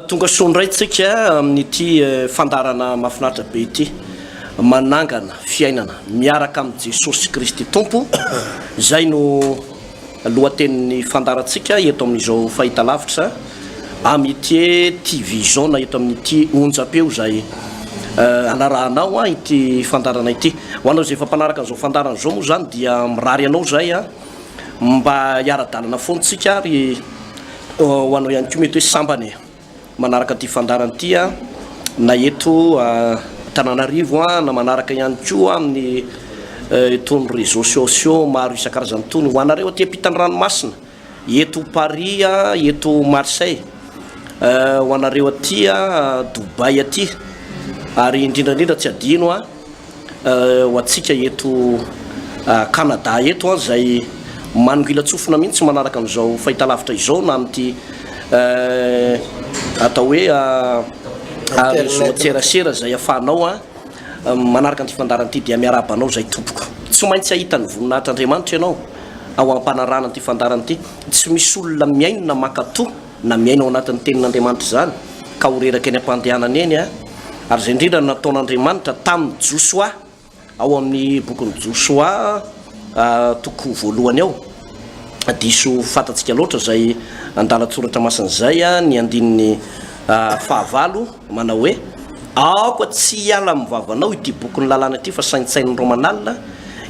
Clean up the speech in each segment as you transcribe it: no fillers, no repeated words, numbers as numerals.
tonga sondraitsika amin'ity fandarana mahafinaritra be ity manangana fiainana miaraka amin'ny Jesosy Kristy Tompo zay no lohatenin'ny fandaratsika eto amin'izao fahitalavitra amin'ity TV Jaune eto amin'ity onjapeo zay anarahanao ity fandarana ity ho anao zay efa mpanaraka an'izao fandarana zao moa zany dia mirary anao zay mba hiara-dalana foantsika ary ho anao ihany koa mety hoe sambany manaraka ty fandarana ty na eto Tananarivo na manaraka ihany koa amin'ny itony réseaux sociaux maro isan-karazany tony ho anareo aty ampitany ranomasina eto Paris eto Marseille ho anareo aty Dubai aty ary indrindrandrindra tsy adino ho atsika eto Canada eto zay manongilatsofina mihitsy manaraka amin'izao fahitalavitra izao na amin'ity atao hoe réseau tserasera zay afahanao manaraka an'ity fandarana ity dia miarabanao zay tompoko tsy maintsy ahita ny voninahitr'Andriamanitra ianao ao am-panarana an'ity fandarana ity tsy misy olona miaino na makato na miaino ao anatin'ny tenin'Andriamanitra zany ka horeraka eny am-pandehanana eny ary zay indrindra nataon'Andriamanitra tamin'ny Joshua ao amin'ny bokin'ny Joshua toko voalohany ao diso fatatsika loatra zay andalatsoratra masin'izay ny andininy fahavalo manao hoe aoko tsy hiala amin'ny vavanao ity bokin'ny lalàna ity fa saintsain'ny romanalina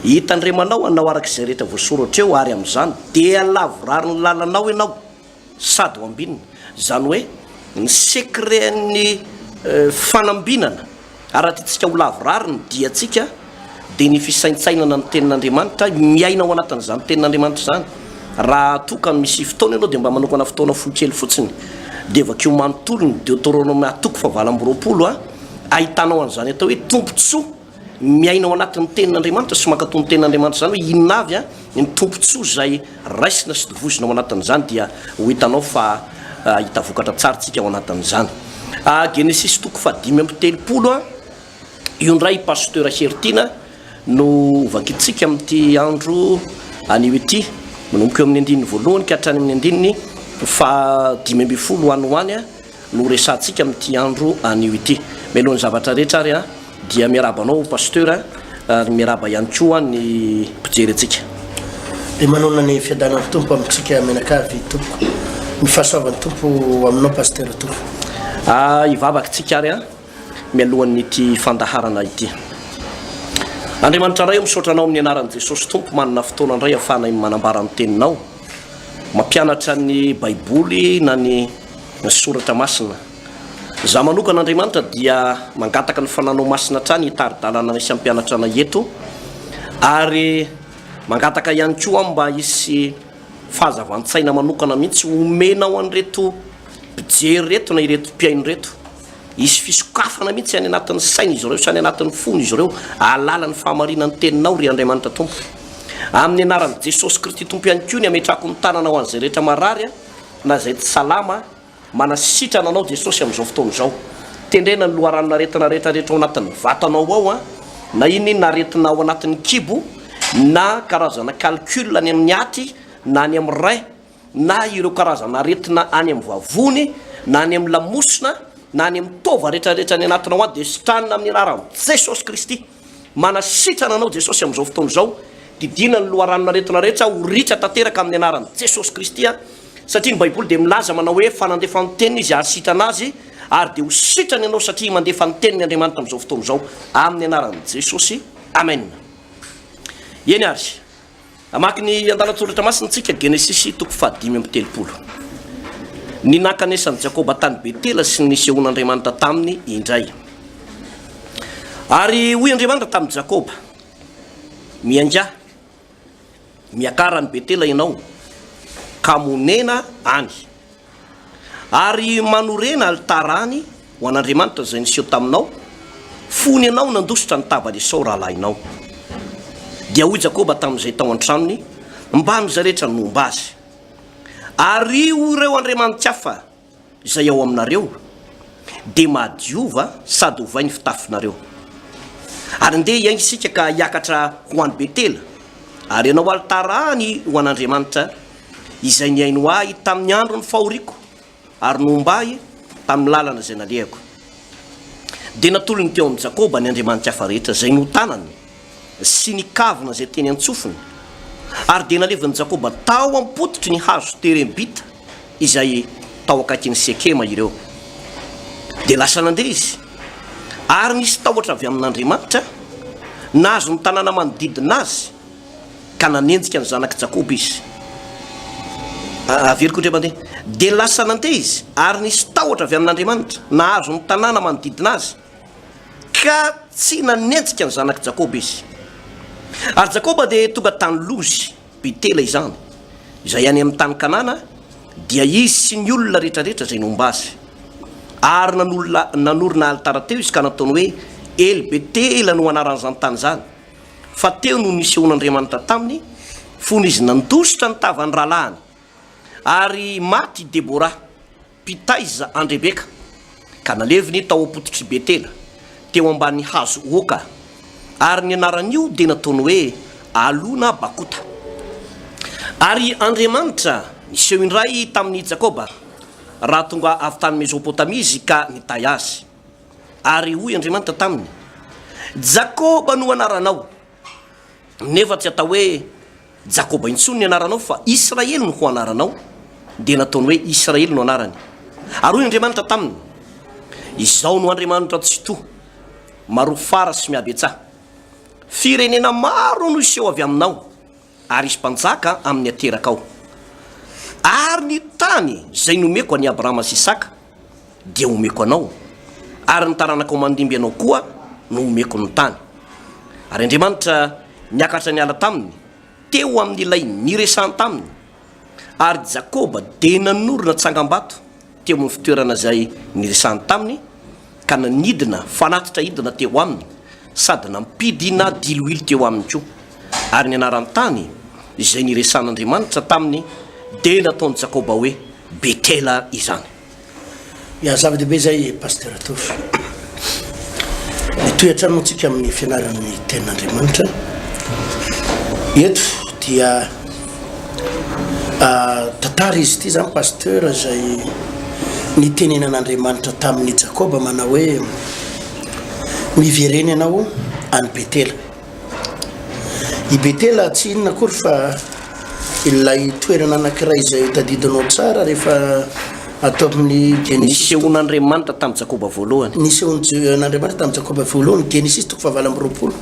hitandremanao anao arak'izay rehetra voasoratra eo ary amin'izany dia lavorariny lalanao ianao sady ho ambinina zany hoe ny secretny fanambinana arahatytsika ho lavorariny diatsika dia ny fisaintsainana ny tenin'Andriamanitra miaina ao anatin'izany tenin'Andriamanitra zany raha toka misy fotoana ianao dia mba manokana fotoana foikely fotsiny dia vakeo manontolo ny Deutéronome atoko fa 20 ahitanao an'izany atao hoe tompontsoa miaina ao anatin'ny tenin'Andriamanitra sy mankatony tenin'Andriamanitra zany hoe inona avy ny tompontsoa zay raisina sy dovozina ao anatin'izany dia ho hitanao fa hita vokatra tsaratsika ao anatin'izany Genesis toko fa 5:30 io ndray pasteur Hertina no vakitsika amin'ity andro anio ity manomboka amin'ny andininy voalohany ka hatrany amin'ny andininy fa 5:10 hoany no resantsika amin'ity andro anio ity melohan'ny zavatra rehetra ary dia miarabanao pasteur ary miaraba ihany koa ny mpijery antsika dia manona ny fiadanan'ny tompo amintsika menakavy tompo ny fahasoavan'ny tompo aminao pasteur tompo ivavakitsika ary mialohan'ny ity fandaharana ity Andriamanitra ray misaotra anao amin'ny anaran'i Jesosy Tompo manana fotoana indray ahafahana manambara ny teninao mampianatra ny baiboly na ny soratra masina za manokana Andriamanitra dia mangataka ny fananao masina trany hitari-dalana isy ampianatra ana eto ary mangataka ihany koa mba isy fahazavan-tsaina manokana mihitsy omenao an'ireto mpijery reto na ireto mpiaino reto isy fisokafana mihitsy any anatin'ny saina izy ireo sy any anatin'ny fony izy ireo alala ny fahamarinany teninao ry Andriamanitra Tompo amin'ny anaran'i Jesosy Kristy Tompo ihany koa ny ametrako ny tanana ho an'izay rehetra marary na zay tsy salama manasitrana anao Jesosy amin'izao fotoana izao tendrena ny loharanona retina rehetrarehetra ao anatin'ny vatanao ao na iny naretina ao anatin'ny kibo na karazana calcul any amin'ny aty na any amin'ny ray na ireo karazana retina any amin'ny vavony na any amin'ny lamosina na any amin'ny tova rehetrarehetra ny anatinao dia sitranina amin'ny anaran'i Jesosy Kristy manasitrana anao Jesosy amin'izao fotoana izao didina ny loharanona retina rehetra ho ritra tanteraka amin'ny anaran'i Jesosy Kristy satria ny baiboly dia milaza manao hoe fanandefa ny teniny izy ary sitrana azy ary dia ho sitrany ianao satria mandefa ny tenin'ny Andriamanitra amin'izao fotoana izao amin'ny anaran'i Jesosy amen eny ary amaky ny andalatsoratra masintsika Genesis toko fa 5:30 ny nakanesan'i Jakoba tany Betela sy ny sehon'Andriamanitra taminy indray ary hoy Andriamanitra tamin'i Jakoba mianga miakara ny Betela ianao ka monena any ary manorena altarany ho an'Andriamanitra zay niseho taminao fony ianao nandositra ny tavany Esau rahalahinao dia hoy Jakoba tamin'izay tao an-tranony mba amin'izay rehetra nomba azy ary ireo Andriamanitra hafa izay ao aminareo dia madiova sady hovainy fitafinareo ary ndeha iainga isika ka hiakatra ho an'ny Betela ary ianao altarany ho an'Andriamanitra izay niaino ahy tamin'ny andro ny fahoriko ary nomba tamin'ny lalana zay nalehako dia natolony teo amin'ny Jakoba ny Andriamanitra hafa rehetra zay notanany sy ny kavina zay teny antsofiny ary dia nalevin'ny Jakoba tao ampototry ny hazo terembita izay tao akaiky ny Sekema ireo dia lasa nandeha izy ary nisy tahotra avy amin'Andriamanitra nazo ny tanàna manodidina azy ka nanenjika ny zanaky Jakoba izy averiko ndray mandeha dia lasa nandeha izy ary nisy tahotra avy amin'Andriamanitra nahazo ny tanàna manodidina azy ka tsy nanenjika ny zanaky Jakoba izy ary Jakoba dia tonga tany Lozy Betela izany izay any amin'ny tany Kanana dia izy sy ny olona rehetrarehetra zay nomba azy ary nanorina alitara teo izy ka nataony hoe El Betela no anaran'izany tany zany fa teo no nisehoan'Andriamanitra taminy fony izy nandositra ny tavan'ny rahalahiny ary maty Debora mpitaiza an-Rebeka ka naleviny tao ampototry Betela teo amban'ny hazo oka ary ny anaran'io dia nataony hoe Alona Bakota ary Andriamanitra niseho indray tamin'ny Jakoba raha tonga avy tany Mesopotamia izy ka nitay azy ary hoy Andriamanitra taminy Jakoba no anaranao nefa tsy atao hoe Jakoba intsony ny anaranao fa Israely no ho anaranao dia nataony hoe Israely no anarany ary hoy Andriamanitra taminy izao no Andriamanitra tsy to marofara sy miabetsaha firenena maro no iseho avy aminao ary isy mpanjaka amin'ny ateraka ao ary ny tany zay nomeko any Abrahama sy Isaka dia omeko anao ary ny taranaka mandimby anao koa no omeko ny tany ary Andriamanitra niakatra ny ala taminy teo amin'ilay niresany taminy ary Jakoba dia nanorina tsangam-bato teo amin'ny fitoerana zay niresany taminy ka nanidina fanatitra hidina teo aminy sady nampidina diloilo teo aminy koa ary ny anaran'ny tany izay niresan'Andriamanitra taminy dia nataony Jakoba hoe Betela izany. Ya zava-dehibe zay pasteur Tofy nitoetra motsika amin'ny fianaran'ny tenin'Andriamanitra eto dia tantara izy ity zany pasteur zay nitenenan'Andriamanitra tamin'ny Jakoba manao hoe mivereny anao any Betela. I Betela tsy inona akory fa ilay toerana anankiray izay tadidinao tsara rehefa atao amin'ny Genesis nisehon'Andriamanitra tamin'ny Jakoba voalohany nisehon'Andriamanitra tamin'ny Jakoba voalohany Genesis 2:20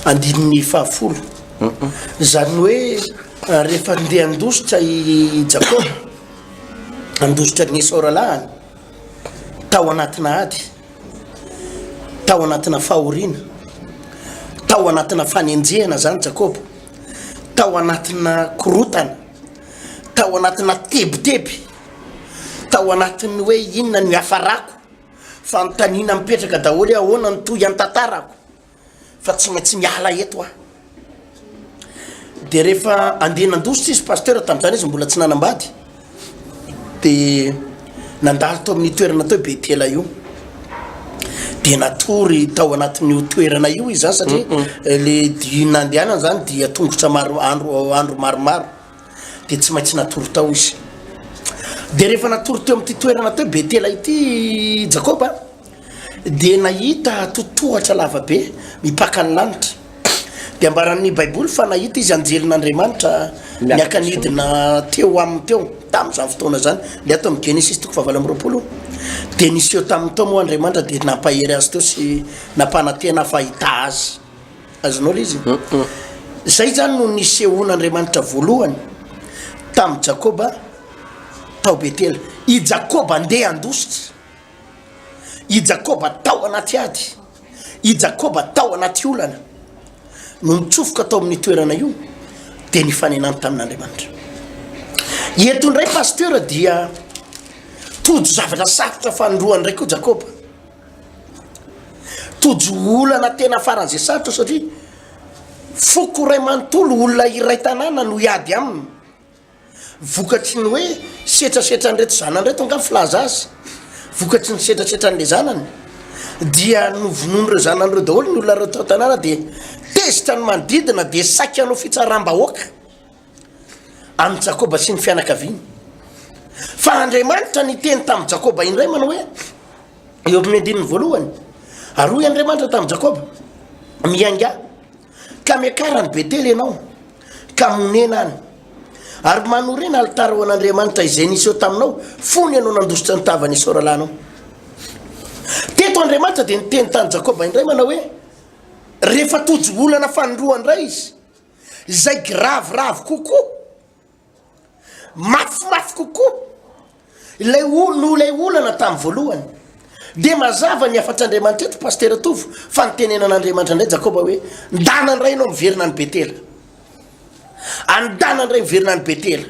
andininy 10 zany hoe rehefa ndeha andositra i Jakoba andositra ny Esaoralahany tao anatina ady tao anatina fahoriana tao anatina fanenjehana zany Jakoba tao anatina korotana tao anatina tebiteby tao anatiny hoe inona ny hafarako fanontaniana mipetraka daholo ahoana ny toy an-tantarako fa tsy maintsy miala eto ah dia rehefa andeha nandositra izy pasteur tamin'izany izy mbola tsy nanambady dia nandalo tao amin'ny toerana tao Betela io dia natory tao anatin'io toerana io izy zany satria le nandehanana zany dia tongotra maro andro maromaro dia tsy maintsy natory tao izy dia rehefa natory teo amin'ity toerana tao Betela ity Jakoba dia nahita totohatra lavabe mipaka ny lanitra dia ambaran'ny Baiboly fa nahita izy anjelin'Andriamanitra miakanidina teo aminy teo tamin'izany fotoana zany le atao amin'ny Genesis 2:20 dia nisy eo tamin'ny tao moa Andriamanitra dia nampahery azy teo sy nampanantena fahita azy azonao izy zay zany no nisehon'Andriamanitra voalohany tamin'ny Jakoba tao Betela i Jakoba andeha andositra i Jakoba tao anaty ady i Jakoba tao anaty olana no mitsofoka tao amin'ny toerana io dia nifanenany tamin'Andriamanitra eto ndray pasteur dia tojo zavatra sarotra fanondroany ndray koa Jakoba tojo olana tena faran'izay sarotra satria foko ray manontolo olona iray tanàna no iady aminy vokatry ny hoe setrasetra nreto zanany reto anga filaza azy vokatry ny setrasetra n'le zanany dia novonon'ireo zanan'ireo daholo ny olona reo tao tanàna dia tezitra ny manodidina dia saika anao fitsaram-bahoaka amin'ny Jakoba sy ny fianakaviany fa Andriamanitra niteny tamin'ny Jakoba indray manao hoe eo amin'ny andininy voalohany aroy Andriamanitra tamin'ny Jakoba mianga ka miakarany Betely ianao ka monena any ary manorena alitara ho an'Andriamanitra izay nisy eo taminao fony ianao nandositra ny tavany Isoralanao. Teto Andriamanitra dia niteny tany Jakoba indray manao hoe rehefa tojo olana fanoroany ray izy izay graviravo kokoa mafimafy kokoa ilay olana tamin'ny voalohany dia mazava ny afatr'Andriamanitra eto pasteur Tovo fa nitenenan'Andriamanitra indray Jakoba hoe ndana ndray ianao miverina ny Betela andana ndray miverina ny Betela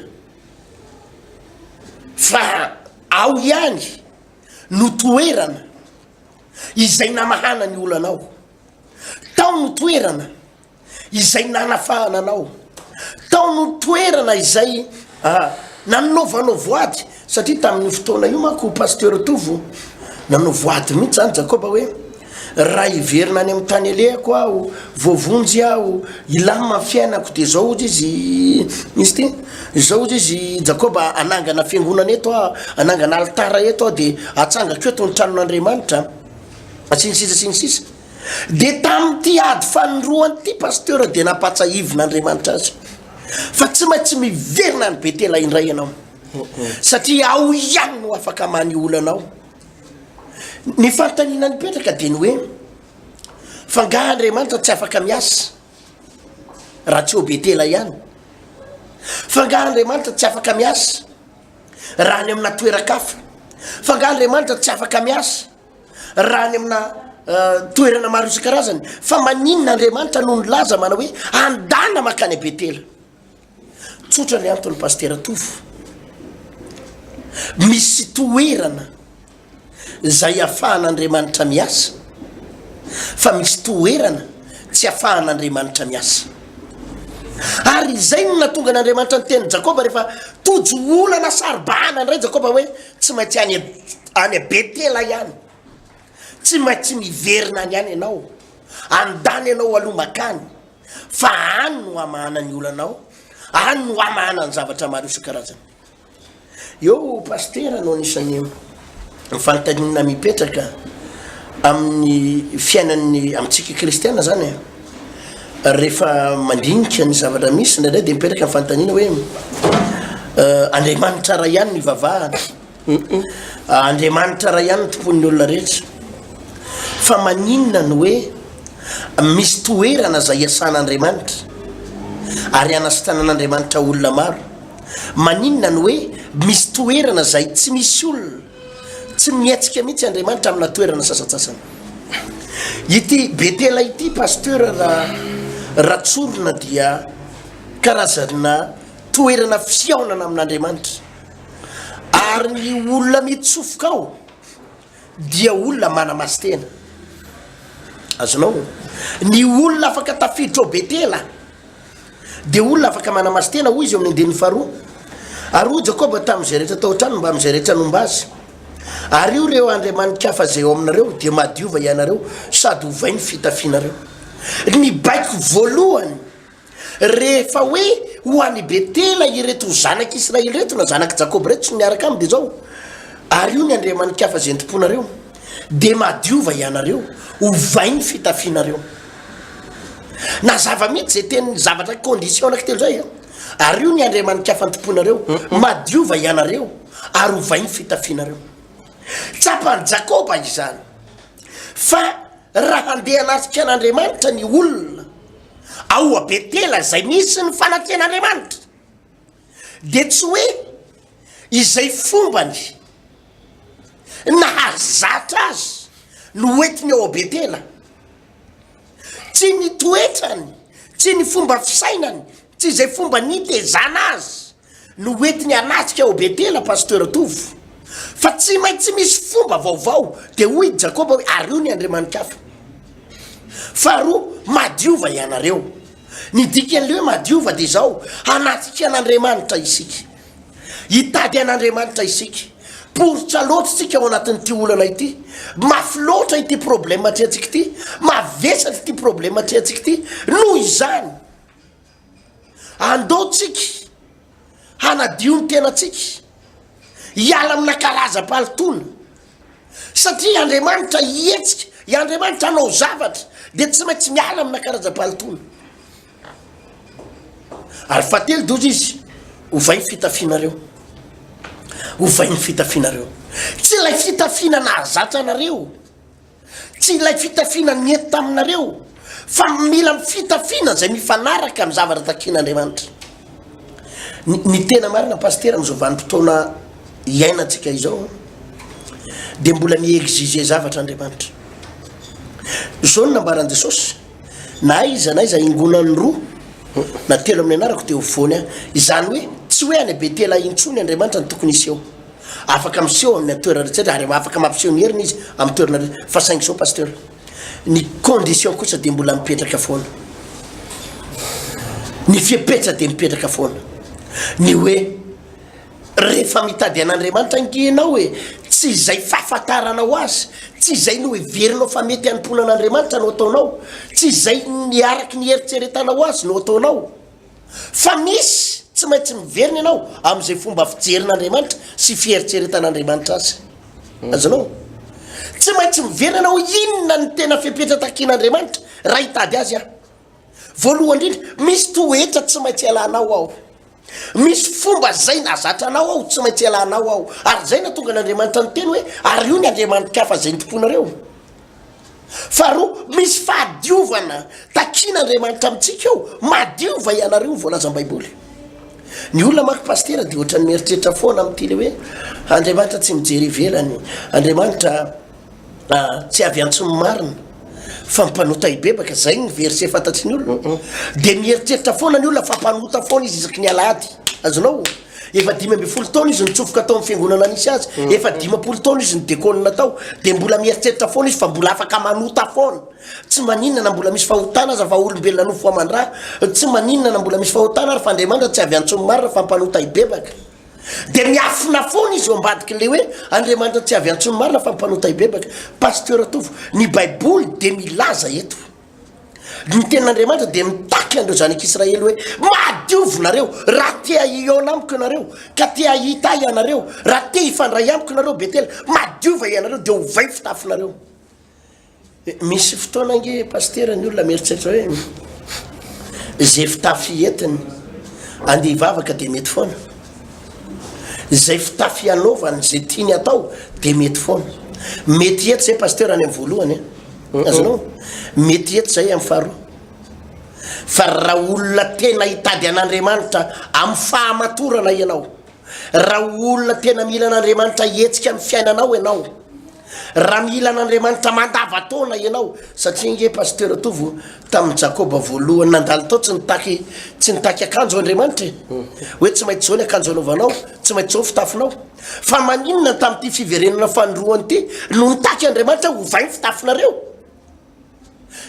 fa ao ihany no toerana izay namahana ny olanao, tao no toerana izay nanafahana anao, tao no toerana izay nanovanao voady satria tamin'ny fotoana io manko pasteur Tovo nanao voady mihitsy zany Jakoba hoe raha iverina any amin'ny tany alehako aho voavonjy aho ilama fiainako dia zao ozy izy misy ty zao ozy izy Jakoba anangana fiangonana eto aho anangana alitara eto aho dia atsangako eto ny tranon'Andriamanitra sinisisa dia tamin'ity ady fanoroany ty pasteur dia napatsahivin'Andriamanitra azy fa tsy maintsy miverina ny Betela indray ianao satria ao ihany no afaka many olanao. Ny fantaniana nipetraka dia ny hoe fa nga Andriamanitra tsy afaka miasa raha tsy eo Betela ihany, fa nga Andriamanitra tsy afaka miasa raha any amina toeran-kafa, fa nga Andriamanitra tsy afaka miasa raha any amina toerana maro isan-karazany, fa maninona Andriamanitra no nilaza manao hoe andana makany Betela. Tsotra le antony pasteur Tovo, misy toerana zay ahafahan'Andriamanitra miasa fa misy toerana tsy ahafahan'Andriamanitra miasa. Ary izay no natonga n'Andriamanitra ny teny Jakoba rehefa tojo olana saribahana indray Jakoba hoe tsy maintsy any Betela ihany, tsy maintsy miverina any ihany ianao, andany ianao aloha makany fa any no amahana ny olanao, any no amahana ny zavatra maro isan-karazany. Eo pasteur no anisan'ny fantaniana mipetraka amin'ny fiainan'ny amintsika kristiana zany rehefa mandinika ny zavatra misy ndraindray dia mipetraka fantaniana hoe Andriamanitra ra ihany ny vavahana, Andriamanitra ra ihany ny tompon'ny olona rehetra, fa maninona ny hoe misy toerana zay iasan'Andriamanitra ary anasitanan'Andriamanitra olona maro, maninona ny hoe misy toerana zay tsy misy olona tsy mietsika mihitsy Andriamanitra amina toerana sasatsasany. Ity Betela ity pasteur raha tsorona dia karazana toerana fiaonana amin'Andriamanitra, ary ny olona mitsofoka ao dia olona mana-masy tena. Azonao ny olona afaka tafiditra ao Betela dia olona afaka mana-masy tena hoy izy eo amin'ny andininy faharoa. Ary hoy Jakoba tamin'izay rehetra tao an-trano mba amin'izay rehetra nomba azy, ary io reo andriamanikafa zay eo aminareo dia madiova ianareo sady hovainy fitafianareo. Ny baiko voalohany rehefa hoe ho any Betela ireto zanaky Israely reto na zanaky Jakoba reto sy miaraka aminy dia zao, ary io ny andriamanikafa zay ntomponareo dia madiova ianareo hovainy fitafianareo. Na zava mihitsy zay teny zavatra condition anankitelo zay ary io ny andriamanikafa ntomponareo madiova ianareo ary hovainy fitafianareo. Tsapan'ny Jakoba izany fa raha handeha anatrika an'Andriamanitra ny olona ao a Betela zay misy ny fanaten'Andriamanitra dia tsy hoe izay fombany nahazatra azy no hoentiny ao a Betela, tsy ny toetrany, tsy ny fomba fisainany, tsy izay fomba nitezana azy no hoentiny anatrika ao Betela pasteur Tovo, fa tsy maintsy misy fomba vaovao dia hoy Jakoba hoe ary io ny andriamanikafa. Faharoa, madiova ianareo. Ny dikan'ilay hoe madiova dia zao anatrika an'Andriamanitra isika, hitady an'Andriamanitra isika, poritra loatra tsika ao anatin'ity olana ity, mafy loatra ity problème atrehantsika ity, mavesatra ity problème atrehantsika ity. Noho izany andaotsika hanadio ny tenatsika hiala amina karaza-palitona satria Andriamanitra ietsika Andriamanitra anao zavatra dia tsy maintsy miala amina karaza-palitona ary fahatelo dozy izy ovay ny fitafianareo ovay ny fitafianareo tsy ilay fitafiana nahazatra anareo tsy ilay fitafiana niety aminareo fa mila fitafiana zay mifanaraka amin'ny zavatra takian'Andriamanitra ny tena marina pastera amin'izao vanim-potoana iainantsika izao dia mbola miexige zavatra Andriamanitra zao no nambaran'i Jesosy na iza ingonany roa na telo amin'ny anarako dia hovoany izany hoe tsy hoe any Betela intsony Andriamanitra ny tokony iseho afaka miseho amin'ny toerana rehetra ary afaka mampiseho ny heriny izy amin'ny toerana rehetra fa saingy zao pasteur ny condition kosa dia mbola mipetraka foana ny fipetra dia mipetraka foana ny hoe rehefa mitady an'Andriamanitra angenao hoe tsy izay fahafantaranao azy tsy izay no heverinao fa mety hanompoana an'Andriamanitra no ataonao tsy izay niaraky ny heritseretanao azy no ataonao fa misy tsy maintsy miverina ianao amin'izay fomba fijerin'Andriamanitra sy fieritseretan'Andriamanitra azy azonao tsy maintsy miverina ianao inona ny tena fipetra takian'Andriamanitra raha hitady azy voalohany indrindra misy toetra tsy maintsy ialanao ao misy fomba zay nazatra anao ao tsy maintsy ialanao ao ary zay na tonga n'Andriamanitra ny teny hoe ary io ny Andriamanitra hafa zay nitomponareo faharoa misy fahadiovana takian'Andriamanitra amintsika eo madiova ianareo voalazam-baiboly ny olona manko pastera dia ohatrany mieritreritra foana amin'ity le hoe Andriamanitra tsy mijery ivelany Andriamanitra tsy avy antsony marina fa mpanota ibebaka zay ny verset fantatry ny olona dia mieritreritra foana ny olona fa mpanota foana izy isaky ny alahady azonao efa 5 taona izy nitsofoka tao amin'ny fiangonana nisy azy efa 5 taona izy nidekônina tao dia mbola mieritreritra foana izy fa mbola afaka manota foana tsy maninona na mbola misy fahotana aza fa olombelona nofo aman-draha tsy maninona na mbola misy fahotana ary fa Andriamanitra tsy avy antsony marina fa mpanota ibebaka dia miafina foana izy eo ambadiky le hoe Andriamanitra tsy avy antsony marina fa mpanota ibebaka pasteur atovo ny baiboly dia milaza eto ny ten'Andriamanitra dia mitaky andreo zanak'Israely hoe madiovinareo raha tea iona amiko ianareo ka tea hita ianareo raha tea hifandray amiko ianareo Betela madiova ianareo dia hovay fitafinareo misy fotoana nge pasteur ny olona mieritreritra hoe zay fitafy entiny andeha hivavaka dia mety foana zay fitafy anaovany zay tiany atao dia mety foana mety eto zay pasteur any amin'ny voalohany azonao mety eto zay amin'ny faharoa fa raha olona tena hitady an'Andriamanitra amin'ny fahamatorana ianao raha olona tena mila an'Andriamanitra hetsika amin'ny fiainanao ianao raha mila an'Andriamanitra mandavataona ianao satria nge pasteur atovo tamin'ny Jakoba voalohany nandalo tao tsy nitaky akanjo Andriamanitra hoe tsy maintsy zao ny akanjo anaovanao tsy maintsy zao fitafinao fa maninona tamin'ity fiverenana fanoroany ity no nitaky Andriamanitra hovay ny fitafinareo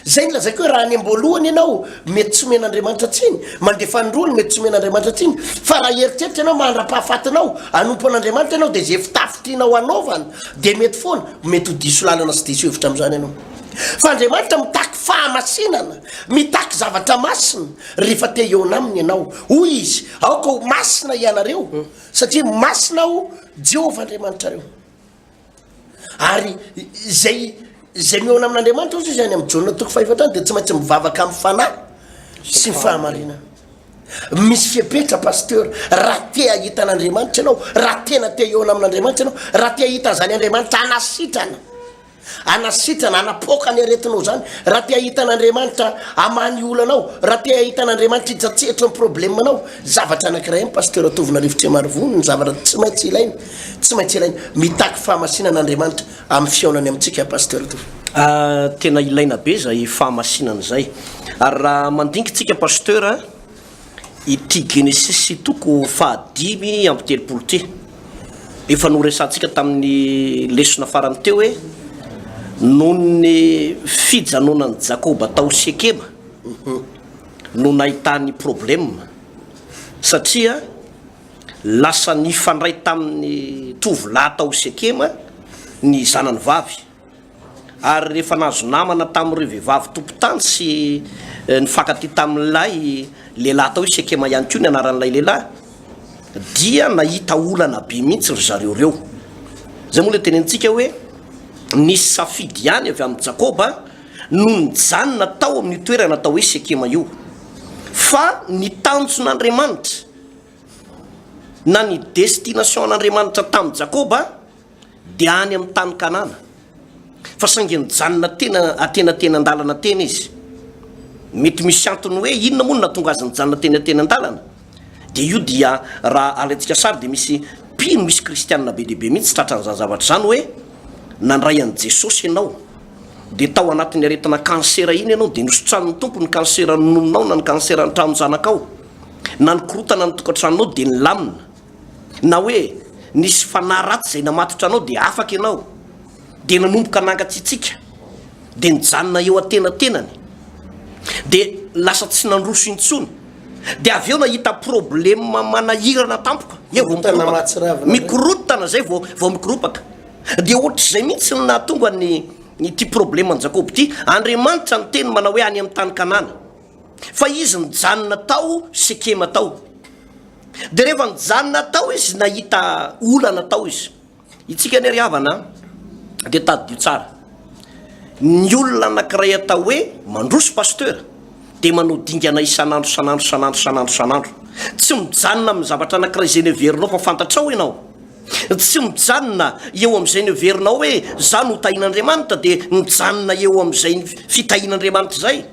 zay nylazako hoe raha any am-boalohany ianao mety tsy omen'Andriamanitra tsiny mandeha fanoroany mety tsy omen'Andriamanitra tsiny fa raha eritreritra ianao mandra-pahafatinao anompo an'Andriamanitra ianao dia zay fitafy tianao anaovana dia mety foana mety ho diso lalana sy diso hevitra amin'izany ianao fa Andriamanitra mitaky fahamasinana mitaky zavatra masina rehefa te eona aminy ianao hoy izy aoka ho masina ianareo satria masina ho Jehovah Andriamanitra reo ary zay miona amin'Andriamanitra ozy izy any amin'ny Jaona 4:4 dia tsy maintsy mivavaka amin'ny fanahy sy ny fahamarinana misy fipetra pasteur raha te ahita an'Andriamanitra ianao raha tena te eona amin'Andriamanitra ianao raha te ahita zany Andriamanitra anasitrana anapoka ny aretinao zany raha te ahita an'Andriamanitra amany olanao raha te ahita an'Andriamanitra hitsatsetra ny problemanao zavatra anankiray ny pasteur atovina rivotra marivony ny zavatra tsy maintsy ilaina mitaky fahamasinana Andriamanitra amin'ny fiaonany amintsika pasteur atovy tena ilaina be zay fahamasinana zay ary raha mandinikitsika pasteur ity Genesis toko 5 amby 3 ty efa noresantsika tamin'ny lesona farany teo hoe noho ny fijanonan'i Jakoba tao Sekema no nahitany problème satria lasa nifandray tamin'ny tovolahy tao Sekema ny zanany vavy ary rehefa nazo namana tamin'ireo vehivavy tompotany sy nifankaty tamin'ilay lehilahy tao Sekema ihany koa ny anaran'ilay lehilahy dia nahita olana be mihitsy ry zareo reo zay moa le tenentsika hoe nisy safidy ihany avy amin'ny Jakoba no nijanona tao amin'ny toerana tao hoe Sekema io fa ny tanjon'Andriamanitra na ny destination an'Andriamanitra tamin'ny Jakoba dia any amin'ny tany Kanana fa saingy nijanona tena atenatena andalana tena izy mety misy antony hoe inona moa no natonga azy nijanona tena andalana dia io dia raha alantsika sary dia misy pino misy kristianina be dehibe mihitsy tratran'izany zavatra zany hoe nandray an'i Jesosy ianao dia tao anatin'ny aretina kansera iny ianao dia nosotranin'ny tompo ny kansera nononao na ny kansera ny tranonjanakao na ny korotana ny tokantranonao dia nilamina na hoe nisy fanahy ratsy izay namatotra anao dia afaka ianao dia nanomboka nangatsitsika dia nijanona eo atenatenany dia lasa tsy nandroso intsony dia avy eo nahita problema manahirana tampoka mikorotana zay vao mikoropaka dia ohatr'izay mihitsy ny nahatonga ny ty problema ny Jakoba ty Andriamanitra ny teny manao hoe any amin'ny tany Kanana fa izy nijanona tao Sekema tao dia rehefa nijanona tao izy nahita olana tao izy itsika ny ry havana dia tadidio tsara ny olona anankiray atao hoe mandroso pasteur dia manao dingana isanandro tsy mijanona amin'ny zavatra anankiray izay neverinao fa fantatrao ianao tsy mijanona eo amin'izay neverinao hoe za no tahin'Andriamanitra dia mijanona eo amin'izay fitahin'Andriamanitra zay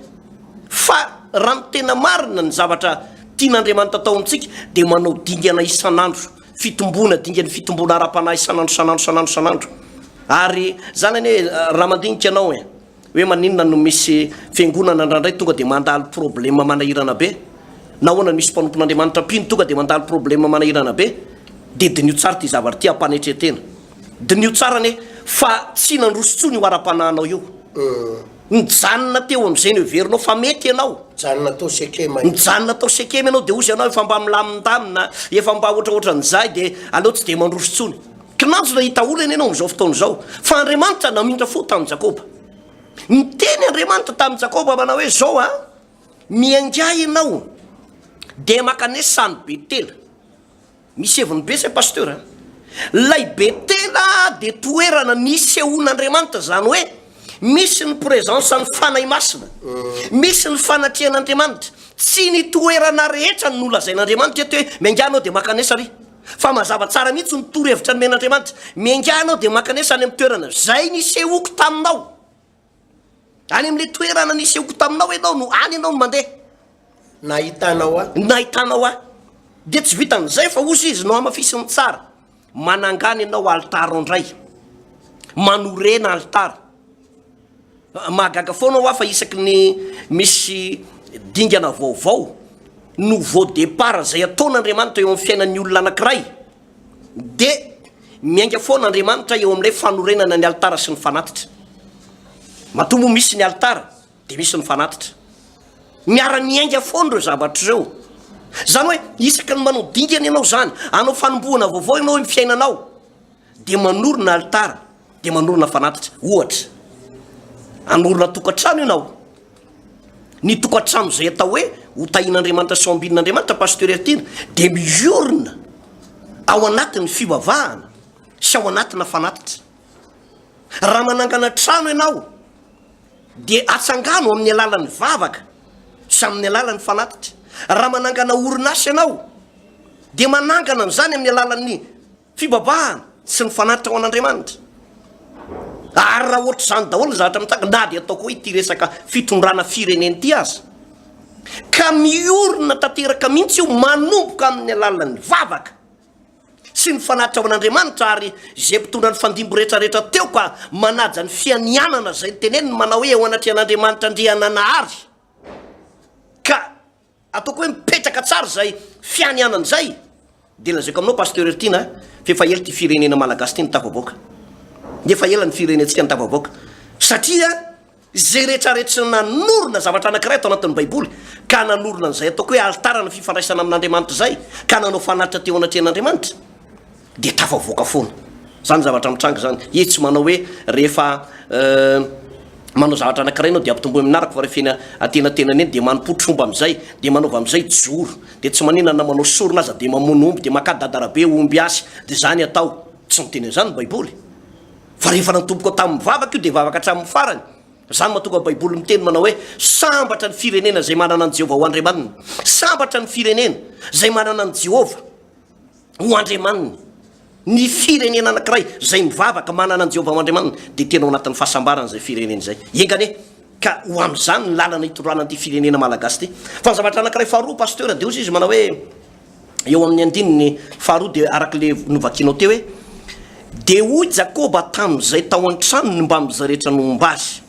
fa raha ny tena marina ny zavatra tian'Andriamanitra atao amintsika dia manao dingana isanandro dingany fitombona ara-panahy isanandro ary zany hoe raha mandinika anao hoe maninona no misy fiangonana ndraindray tonga dia mandalo problema manahirana be na hoana misy mpanompon'Andriamanitra pino tonga dia mandalo problema manahirana be dia dinio tsara ty zavatra ty ampanetretena dinio tsarany fa tsy nandrosotsony ho ara-panahinao io nijanona teo amin'izay neverinao fa mety ianao nijanona tao Sekema ianao dia ozy ianao efa mba milamindamina efa mba ohatraohatran'izay dia aleo tsy dia mandrosotsony kinanjo nahita olana ianao amin'izao fotoana izao fa Andriamanitra namindra fo tamin'ny Jakoba niteny Andriamanitra tamin'ny Jakoba manao hoe zao miangay ianao dia makane sany Betela misy eviny be say pasteur lay Betela dia toerana nisehon'Andriamanitra zany hoe misy ny présence ny fanahy masina misy ny fanatrehan'Andriamanitra tsy ny toerana rehetra ny nolazain'Andriamanitra eto hoe mianganao dia makanesa ry fa mazava tsara mihitsy ny toro-hevitra nomen'Andriamanitra mianganao dia makanesa any amin'ny toerana zay nisehoko taminao any amin'le toerana nisehoko taminao ianao no any ianao no mandeha nahitanao dia tsy vitan'izay fa ozy izy no amafisiny tsara manangany ianao altara ndray manorena altara mahagaga foana fa isaky ny misy dingana vaovao nouveau départ zay ataon'Andriamanitra eo amin'ny fiainan'ny olona anankiray dia miainga foana Andriamanitra eo amin'ilay fanorenana ny altara sy ny fanatitra matombo misy ny altara dia misy ny fanatitra miara-miainga foana ireo zavatra ireo zany hoe isaky ny manao dingana ianao zany anao fanombohana vaovao ianao amin'ny fiainanao dia manorona altara dia manorona fanatitra ohatra anorona tokantrano ianao ny tokantrano zay atao hoe ho tahin'Andriamanitra sy ambin'Andriamanitra pasteur etina dia miorona ao anatin'ny fivavahana sy ao anatina fanatitra raha manangana trano ianao dia atsangano amin'ny alalan'ny vavaka sy amin'ny alalan'ny fanatitra raha manangana orinasa ianao dia manangana n'izany amin'ny alalan'ny fibabahana sy ny fanatitra ao an'Andriamanitra ary raha ohatra zany daholo ny zavatra mitaka na dia ataoko hoe ity resaka fitondrana fireneny ity aza ka miorina tanteraka mihitsy io manomboka amin'ny alalan'ny vavaka sy ny fanatitra ao an'Andriamanitra ary zay mpitondra ny fandimbo rehetrarehetra teo ka manaja ny fianianana zay teneniny manao hoe ao anatrehan'Andriamanitra andriana nahary ka ataoko hoe mipetraka tsara zay fianianana zay dia lazaiko aminao pasteur ertina fefa ela ty firenena malagasy ty ny tafavoaka nefa ela ny firenentsika ny tafavoaka satria zay rehetrarehetra nanorona zavatra anankiray atao anatin'ny baiboly ka nanorona an'izay ataoko hoe altara na fifandraisana amin'Andriamanitra zay ka nanao fanatitra teo anatrehan'Andriamanitra dia tafavoaka foana zany zavatra mitranga zany izy tsy manao hoe rehefa manao zavatra anankiray anao dia ampitombo aminaraka fa refena atenatenany eny dia manimpotro fomba am'izay dia manaova am'izay joro dia tsy maninana manao sorona aza dia mamono omby dia makadadarabe omby asy dia zany atao tsy miteny an'izany ny baiboly fa rehefa natomboko tamin'ny vavaka io dia vavaka hatramin'ny farany zany mahatonga baiboly miteny manao hoe sambatra ny firenena zay manana ny Jehovah ho Andriamaniny sambatra ny firenena zay manana ny Jehovah ho Andriamaniny ny firenena anankiray zay mivavaka manana ny Jehovah ho Andriamaniny dia tena ao anatin'ny fahasambarana zay firenena zay engane ka ho am'izany ny lalana hitorana ty firenena malagasy ty fa ny zavatra anankiray faharoa pasteur dia ozy izy manao hoe eo amin'ny andininy faharoa dia arak'le novakinao teo hoe de hoy Jakoba tamin'izay tao an-tranony mba mizaretra nomba azy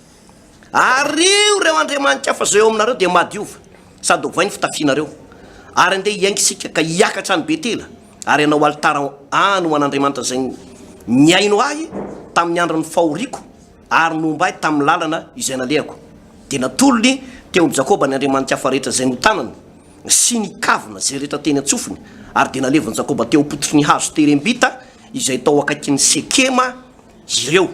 ary reo Andriamanitra fa zay eo aminareo dia madiova sady ovainy fitafianareo ary andeha hiaingisika ka hiakatra ny Betela ary anao altara any ho an'Andriamanitra zay niaino ahy tamin'ny andron'ny fahoriko ary nomba ahy tamin'ny lalana izay nalehako dia natolony teo ny Jakoba ny Andriamanitra hafa rehetra zay notanany sy ny kavina zay rehetra teny antsofiny ary dia naleviny Jakoba teo pototry ny hazo terembita izay tao akaikin'ny Sekema ireo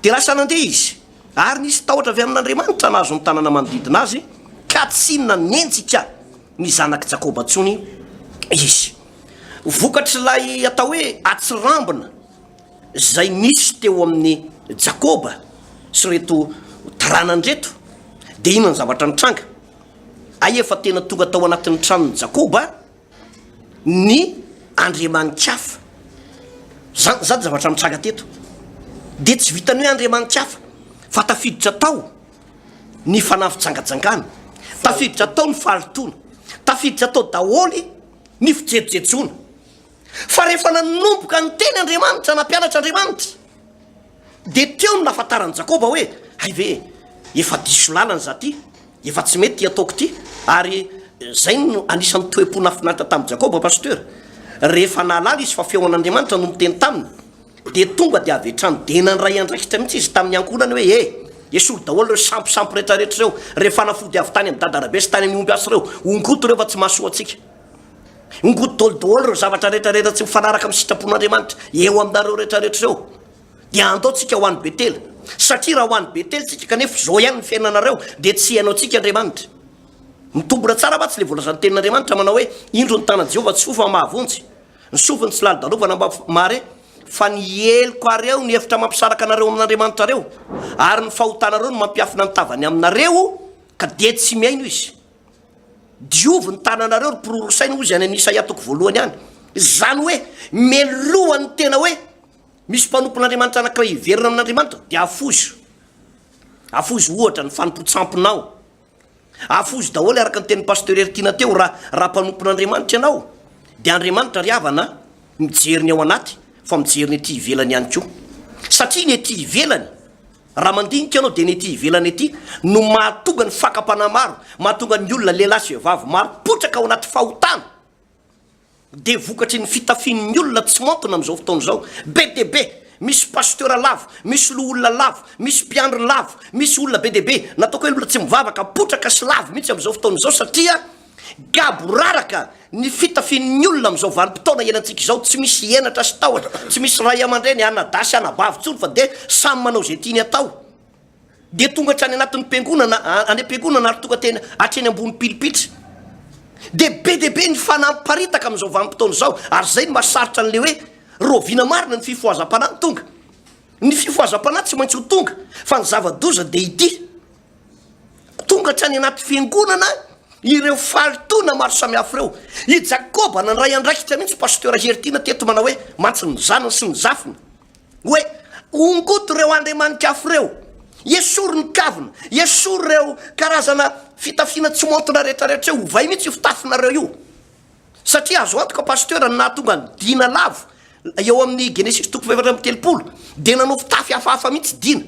dia lasa nandeha izy ary nisy tahotra avy amin'Andriamanitra nazo ny tanana manodidina azy ka tsy nanenjika ny zanaky Jakoba ntsony izy vokatry lay atao hoe atsirambina zay nisy teo amin'ny Jakoba sy reto taranandreto dia ino ny zavatra nitranga efa tena tonga tao anatin'ny tranon'ny Jakoba ny Andriamanitra hafa zany zavatra mitranga teto dia tsy vitany hoe Andriamanitra hafa fa tafiditra tao ny fanafijangajangana tafiditra tao ny fahalitoana tafiditra tao daholy ny fijerijejona fa rehefa nanomboka ny teny Andriamanitra nampianatra Andriamanitra dia teo no nafantaran'ny Jakoba hoe ve efa diso lalana zaty efa tsy mety ataoko ty ary zay no anisan'ny toe-po nafinaritra tamin'ny Jakoba pasteur rehefa nalala izy fa feon'Andriamanitra no miteny taminy dia tonga dia avy hatrany dia nandray andraikitra mihitsy izy tamin'ny ankolany hoe esolo daholo reo samposampo rehetrarehetra reo rehefa nafody avy tany amin'ny dadarabe sy tany amin'ny omby asy reo ongoto reo fa tsy mahasoa atsika ongoto daholodaholo reo zavatra rehetrarehetra tsy mifanaraka amin'ny sitrapon'Andriamanitra eo aminareo rehetrarehetra reo dia andaotsika ho an'ny Betela satria raha ho an'ny Betela tsika kanefa zao ihany ny fiainanareo dia tsy hainao tsika Andriamanitra mitombona tsara va tsy le volazan'ny tenin'Andriamanitra manao hoe indro ny tanan'i Jehovah tsy sofa mahavonjy ny sofiny tsy lali-dalovana mba mare fa ny eloko areo ny efitra mampisaraka anareo amin'Andriamanitra reo ary ny fahotanareo no mampiafina ny tavany aminareo ka dia tsy miaino izy diovy ny tananareo ry pirorosaina ozy any anisa iatoko voalohany any zany hoe melohany tena hoe misy mpanompon'Andriamanitra anankiray iverina amin'Andriamanitra dia afozy ohatra ny fanompotsampinao afozy daholo araka ny teny pasteur Ertina teo raha mpanompon'Andriamanitra ianao dia Andriamanitra ry havana mijeriny ao anaty fa mijeriny ety ivelany ihany koa satria ny ety ivelany raha mandinika ianao dia ny ety ivelany ety no mahatonga ny fakapana maro mahatonga ny olona lehilahy sy vehivavy maro potraka ao anaty fahotana dia vokatry ny fitafian'ny olona tsy montona amin'izao fotoana izao be dia be misy pasteur lavo misy loha olona lavo misy mpiandro lavo misy olona be dia be nataoko hoe olona tsy mivavaka potraka sy lavo mihitsy amin'izao fotoana izao satria gaboraraka ny fitafian'ny olona amin'izao vanim-potoana ianantsika izao tsy misy enatra sy tahotra tsy misy ray aman-dreny anadasy anabavy tsony fa dia samy manao zay tiany atao dia tonga hatrany anatin'ny mpiangonana any am-piangonana ary tonga tena hatreny ambony pilipitra dia be ny fanamparitaka amin'izao vanim-potoana izao ary zay no mahasarotra an'le hoe roviana marina ny fifohazam-panahy tonga ny fifohazam-panahy tsy maintsy ho tonga fa ny zava-doza dia ity tonga hatrany anaty fiangonana ireo falitoana maro samihafa reo i Jakoba nandray andraikitra mihitsy pasteur Ertina teto manao hoe mantsy ny zanany sy ny zafiny hoe ongoto reo Andriamanitra hafa reo esory ny kavina esory reo karazana fitafiana tsy montona rehetrarehetra eo ovay mihitsy io fitafinareo io satria azo antoka pasteur ny nahatonga ny dina lavo eo amin'ny Genesis 7:30 dia nanao fitafy hafahafa mihitsy dina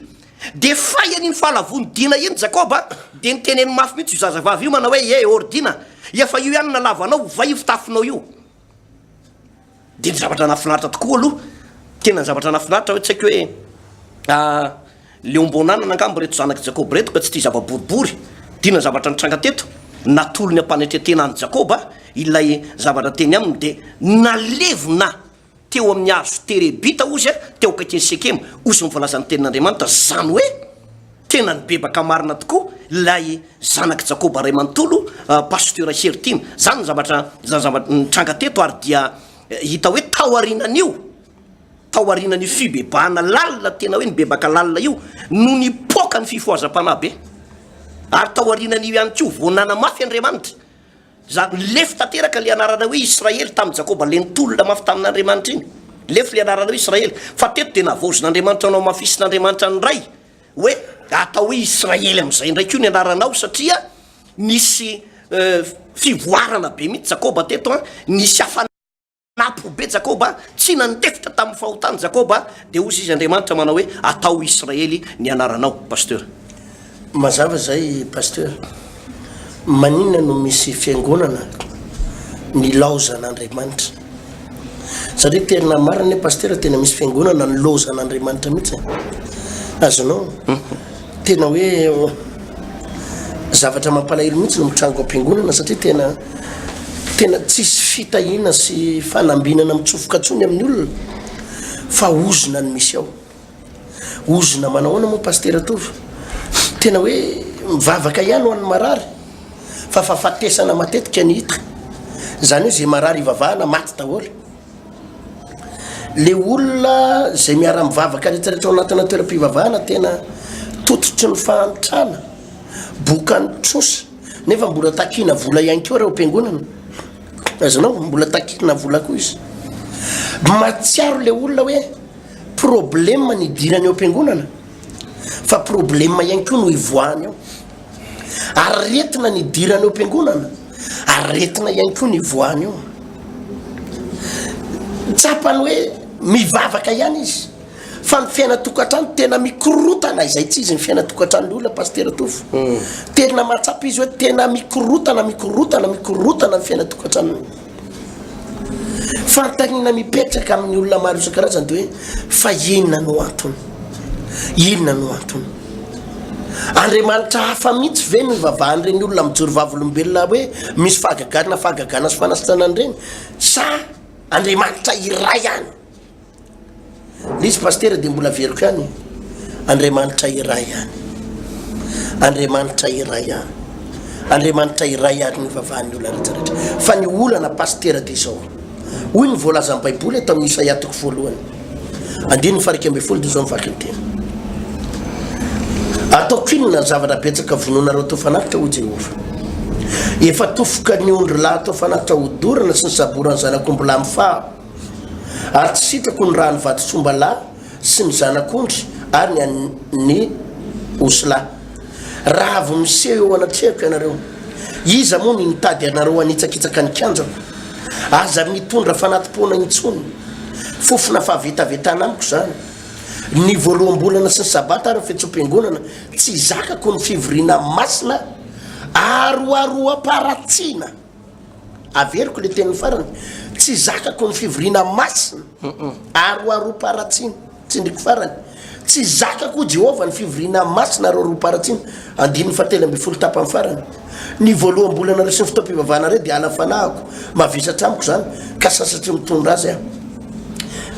dia faian'iny fahalavony dina iny Jakoba dia niteneny mafy mihitsy io zazavavy io manao hoe ordina efa io ihany nalavanao ovay io fitafinao io dia ny zavatra nafinaritra tokoa aloha tena ny zavatra nafinaritra hoe tsy haiko hoe leombonanana angambo reto zanaky Jakoba reto ka tsy tia zava-boribory dina zavatra nitranga teto natolony ampanetretena any Jakoba ilay zavatra teny aminy dia nalevina teo amin'ny hazo terebita ozy teo akaikin'ny Sekema ozy mivolazan'ny tenin'Andriamanitra zany hoe tena ny bebaka marina tokoa lay zanaky jakoba ray manontolo pasteur Hertime zany zavatra tranga teto ary dia hita hoe taoarinan'io fibebahana lalina tena hoe ny bebaka lalina io no ny poka ny fifoazam-panahy be ary taoarinan'io ihany ko vonana mafy Andriamanitra za lefy tanteraka le anarana hoe Israely tamin'ny Jakoba le nitolona mafy tamin'Andriamanitra iny lefy le anarana hoe Israely fa teto tena vozon'Andriamanitra anao mafisin'Andriamanitra ny ray hoe atao hoe Israely amin'izay ndraiky io ny anaranao satria nisy fivoarana be mihitsy Jakoba teto nisy afanapo be Jakoba tsy nandefitra tamin'ny fahotany Jakoba de ozy izy Andriamanitra manao hoe atao Israely ny anaranao pasteur. Mazava zay pasteur, maninona no misy fiangonana ny laozan'Andriamanitra satria tena marina pasteur tena misy fiangonana ny laozan'Andriamanitra mihitsy azonao tena hoe zavatra mampalahelo mihitsy no mitrango am-piangonana satria tena tsisy fitahina sy fanambinana mitsofoka tsony amin'ny olona fa ozona ny misy ao ozona manahoana moa pasteur tovy tena hoe mivavaka ihany ho an'ny marary fa fahafatesana matetika ny hita zany hoe zay marary ivavahana maty daholo le olona zay miara mivavaka rehetrarehetra ao anatina toeram-pivavahana tena tototry ny fahantrana boka ny trosa nefa mbola takina vola ihany koa reo am-piangonana azonao mbola takina vola koa izy matsiaro le olona hoe problema ny idirany eo am-piangonana fa problema ihany koa no ivoahany ao aretina ny idirany eo am-piangonana aretina ihany koa ny ivoahany ao tsapany hoe mivavaka ihany izy fa ny fiaina tokantrano tena mikorotana izay tsy izy ny fiaina tokantrano olona pasteur tofo tena matsapa izy hoe tena mikorotana ny fiaina tokantrano fantanina mipetraka amin'ny olona maro isan-karazany de hoe fa inona no antony Andriamanitra hafa mihitsy ve ny vavahan'ireny olona mijoro vavolombelona hoe misy fahagagana sy fanasitranany reny sa Andriamanitra iray ihany izy pasteur de mbola veriko ihany Andriamanitra iray ihany ny vavahan'ny olona rehetrarehetra fa ny olana pasteur de zao hoy ny voalaza amin'ny baiboly eto amin'ny Isaia toko voalohany 10:12 de zao mifaky ataoko inona zavatra betsaka vononareo atao fanatitra ho Jehova efa tofoka ny ondry lahy atao fanatitra hodorana sy ny saborany zanak'omby lahy mifaha ary tsy sitrako ny raha ny vatotsomba lahy sy ny zanak'ondry ary ny osy lahy raha vo miseho eo anatrehako ianareo iza moa ny nitady anareo anitsakitsaka ny kanjako aza mitondra fanatipona intsony fofona fahavetavetana amiko zany ny voaloham-bolana sy ny sabata ary fetsom-piangonana tsy zakako ny fivoriana masina aroaroam-paratsiana averiko le tenin'ny farany tsy zakako ny fivoriana masina aroaroam-paratsiana tsy ndriky farany tsy zakako Jehova ny fivoriana masina aroaroam-paratsiana 9:17 tapany farany ny voaloham-bolana re sy ny fotoam-pivavahana re de alafanahako mavesatra amiko zany ka sasatry mitondra azy aho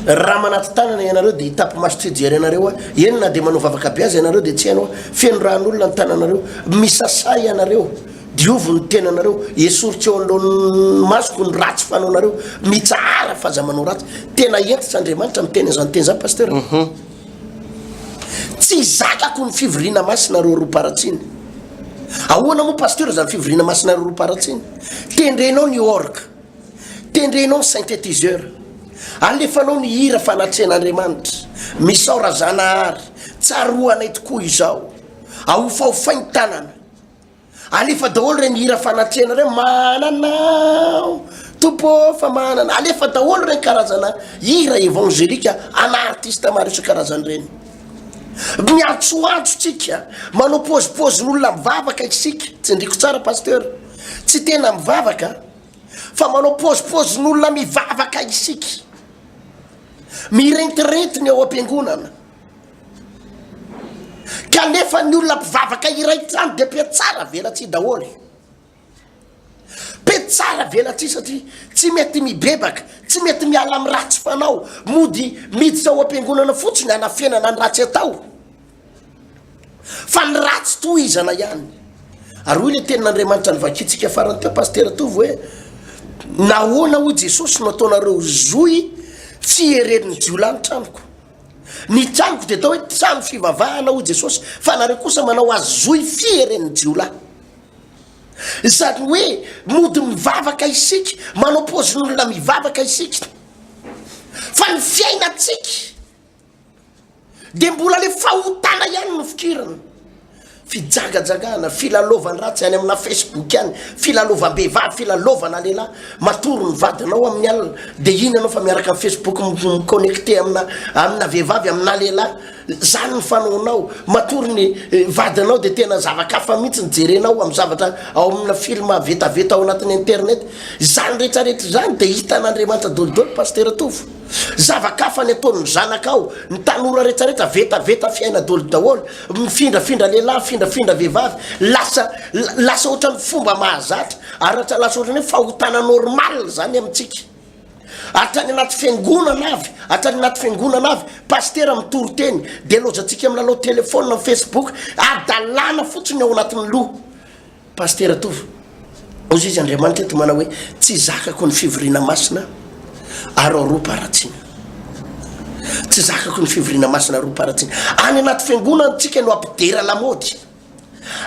raha manaty tanana ianareo de hitapy-maso jery ianareo enina de manao vavaka be azy ianareo de tsy hainao feno ran'olona ny tananareo misasay ianareo diovo ny tenanareo esoritsy eo an'lo masoko ny ratsy fanaonareo mitsara faza manao ratsy tena entitsy Andriamanitra miteny zany teny zany pasteur tsy zakako ny fivoriana masina roaroaparatsiny ahoana moa pasteur zany fivoriana masina roaroaparatsiny tendrenao ny orgue tendrenao ny synthétiseur alefanao ny hira fanatren'Andriamanitra misao razanahary tsaroanay tokoa izao ahofahofainy tanana alefa daholo reny hira fanatrena reny mananao tompo fa manana alefa daholo reny karazana hira evangelika ana artiste maro isan-karazany reny miantsoantsotsika manao pôzipozin'olona mivavaka isika tsy ndriko tsara pasteur tsy tena mivavaka fa manao pôzipozin'olona mivavaka isika mirentiretiny ao am-piangonana kanefa ny olona mpivavaka iray trano de pe tsara velatsy daholo pe tsara velatsy satria tsy mety mibebaka tsy mety miala amin'ny ratsy fanao mody miditsy ao am-piangonana fotsiny anafienana ny ratsy atao fa ny ratsy tohizana ihany ary hoy le tenin'andriamanitra nyvakitsika farany teo pasteur tovy hoe nahoana hoy jesosy no ataonareo zoy fieren'ny jiolahy ny tranoko ny tranoko de atao hoe trano fivavahana hoy jesosy fa nareo kosa manao azy zoy fieren'ny jiolahy zany hoe mody mivavaka isika manao pozin'olona mivavaka isika fa ny fiainatsika de mbola le fahotana ihany no fikirana fijagajagana filalovany ratsy any amina Facebook any filalovam-behivavy filalovana lehilahy matory ny vadinao amin'ny alina de iny anao fa miaraka amin'ny Facebook miconnecté amina vehivavy amina lehilahy zany ny fanaonao matory ny vadinao de tena zavakafa mihitsy nijerenao amin'ny zavatra ao amina film vetaveta ao anatin'ny internet zany rehetrarehetra zany de hitan'andriamanitra dolidolo pasteur tovy zavakafa ny ataon'ny zanakao ny tanora rehetrarehetra vetaveta fiaina dolo daholo mifindrafindra lehilahy findrafindra vehivavy lasa ohatra ny fomba mahazatra ary lasa ohatra ny hoe fahotana normal zany amintsika atrany anaty fiangonana avy atrany anaty fiangonana avy pasteur mitory teny de lozatsika amin'ny lalao telefôna amin'ny Facebook adalana fotsiny ao anatin'ny loha pasteur tovy ozy izy andriamanitra eto manao hoe tsy zakako ny fivoriana masina ary roaparatsina tsy zakako ny fivoriana masina roaparatsina any anaty fiangonana tsika no ampidera lamody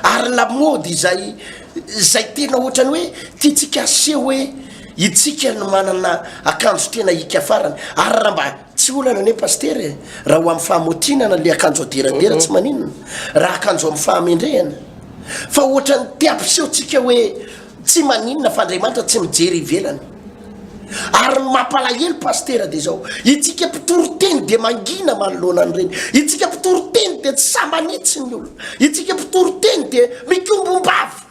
ary lamody zay tena ohatrany hoe tiatsika aseho hoe itsika no manana akanjo tena hika farany ary raha mba tsy olana ane pasteur raha ho amin'ny fahamotinana le akanjo aderadera tsy maninona raha akanjo amin'ny fahamendrehana fa ohatrany teampisehotsika hoe tsy maninona fa andriamanitra tsy mijery ivelany ary mampalahelo pasteur de zao itsika mpitoroteny de mangina manoloana any reny itsika mpitoroteny de tsy samanitsy ny olona itsika mpitoroteny de mikombombavy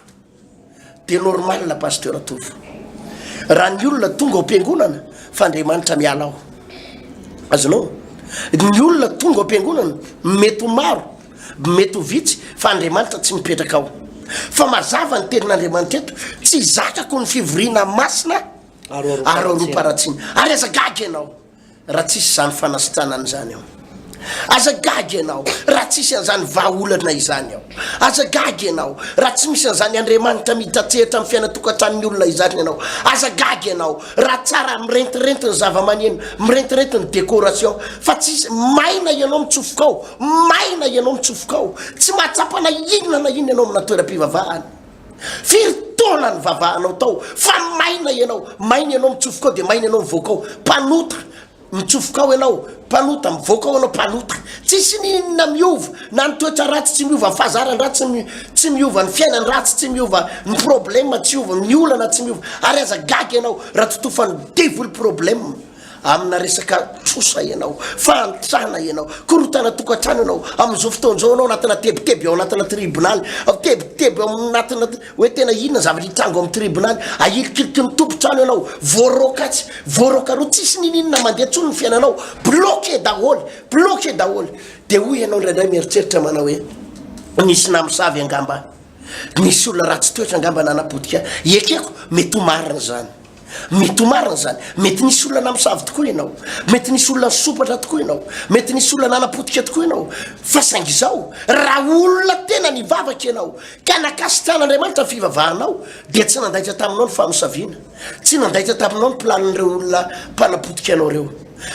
de normal la pasteur tovy raha ny olona tonga ao am-piangonana fa andriamanitra miala ao azonao ny olona tonga ao am-piangonana mety ho maro mety ho vitsy fa andriamanitra tsy mipetraka ao fa mazava ny tenin'andriamanitra eto tsy zakako ny fivoriana masina ary roaparatsina ary azagagy ianao raha tsisy zany fanasitranany zany ao azagagy ianao raha tsisy an'izany vahaolana izany ao azagagy ianao raha tsy misy an'izany andriamanitra midatsehatra amin'ny fiainatokantran'ny olona izany ianao azagagy ianao raha tsara mirentirenti ny zava-maneno mirentirenti ny décoration fa tsisy maina ianao mitsofoka ao maina ianao mitsofoka ao tsy mahatsapa na inona na ino ianao amina toeram-pivavahana firy-taona ny vavahanao tao fa maina ianao mitsofoka ao de maina ianao mivoaka ao mpanota mitsofoka ao ianao mpanota mivoaka ao ianao mpanota tsisy ninona miova na ny toetra ratsy tsy miova ny fahazarany ratsy tsy miova ny fiainany ratsy tsy miova ny problème tsy miova ny olana tsy miova ary azagagy ianao raha totofany devoly problème amina resaka trosa ianao fantrana ianao korotana tokantrano ianao amin'izao fotoan'izao anao anatina tebiteby ao anatina tribunaly tebiteby ao anatina hoe tena inona zavatra hitrango amin'ny tribunaly ahilikiliky ny tompotrano ianao voaroka ro tsisy nininona mandeha tsony ny fiainanao bloqué daholo de hoy ianao ndraindray mieritreritra manao hoe nisy namisavy angamba nisy olona ratsy toetra angamba nanapodika ekeko mety ho marina zany mety nisy olona namisavy tokoa ianao mety nisy olona sopatra tokoa ianao mety nisy olona nanapotika tokoa ianao fa saingy zao raha olona tena nivavaka ianao ka nakasitran'andriamanitra fivavahanao de tsy nandaitra taminao ny famosaviana tsy nandaitra taminao ny planin'ireo olona mpanapotika anao reo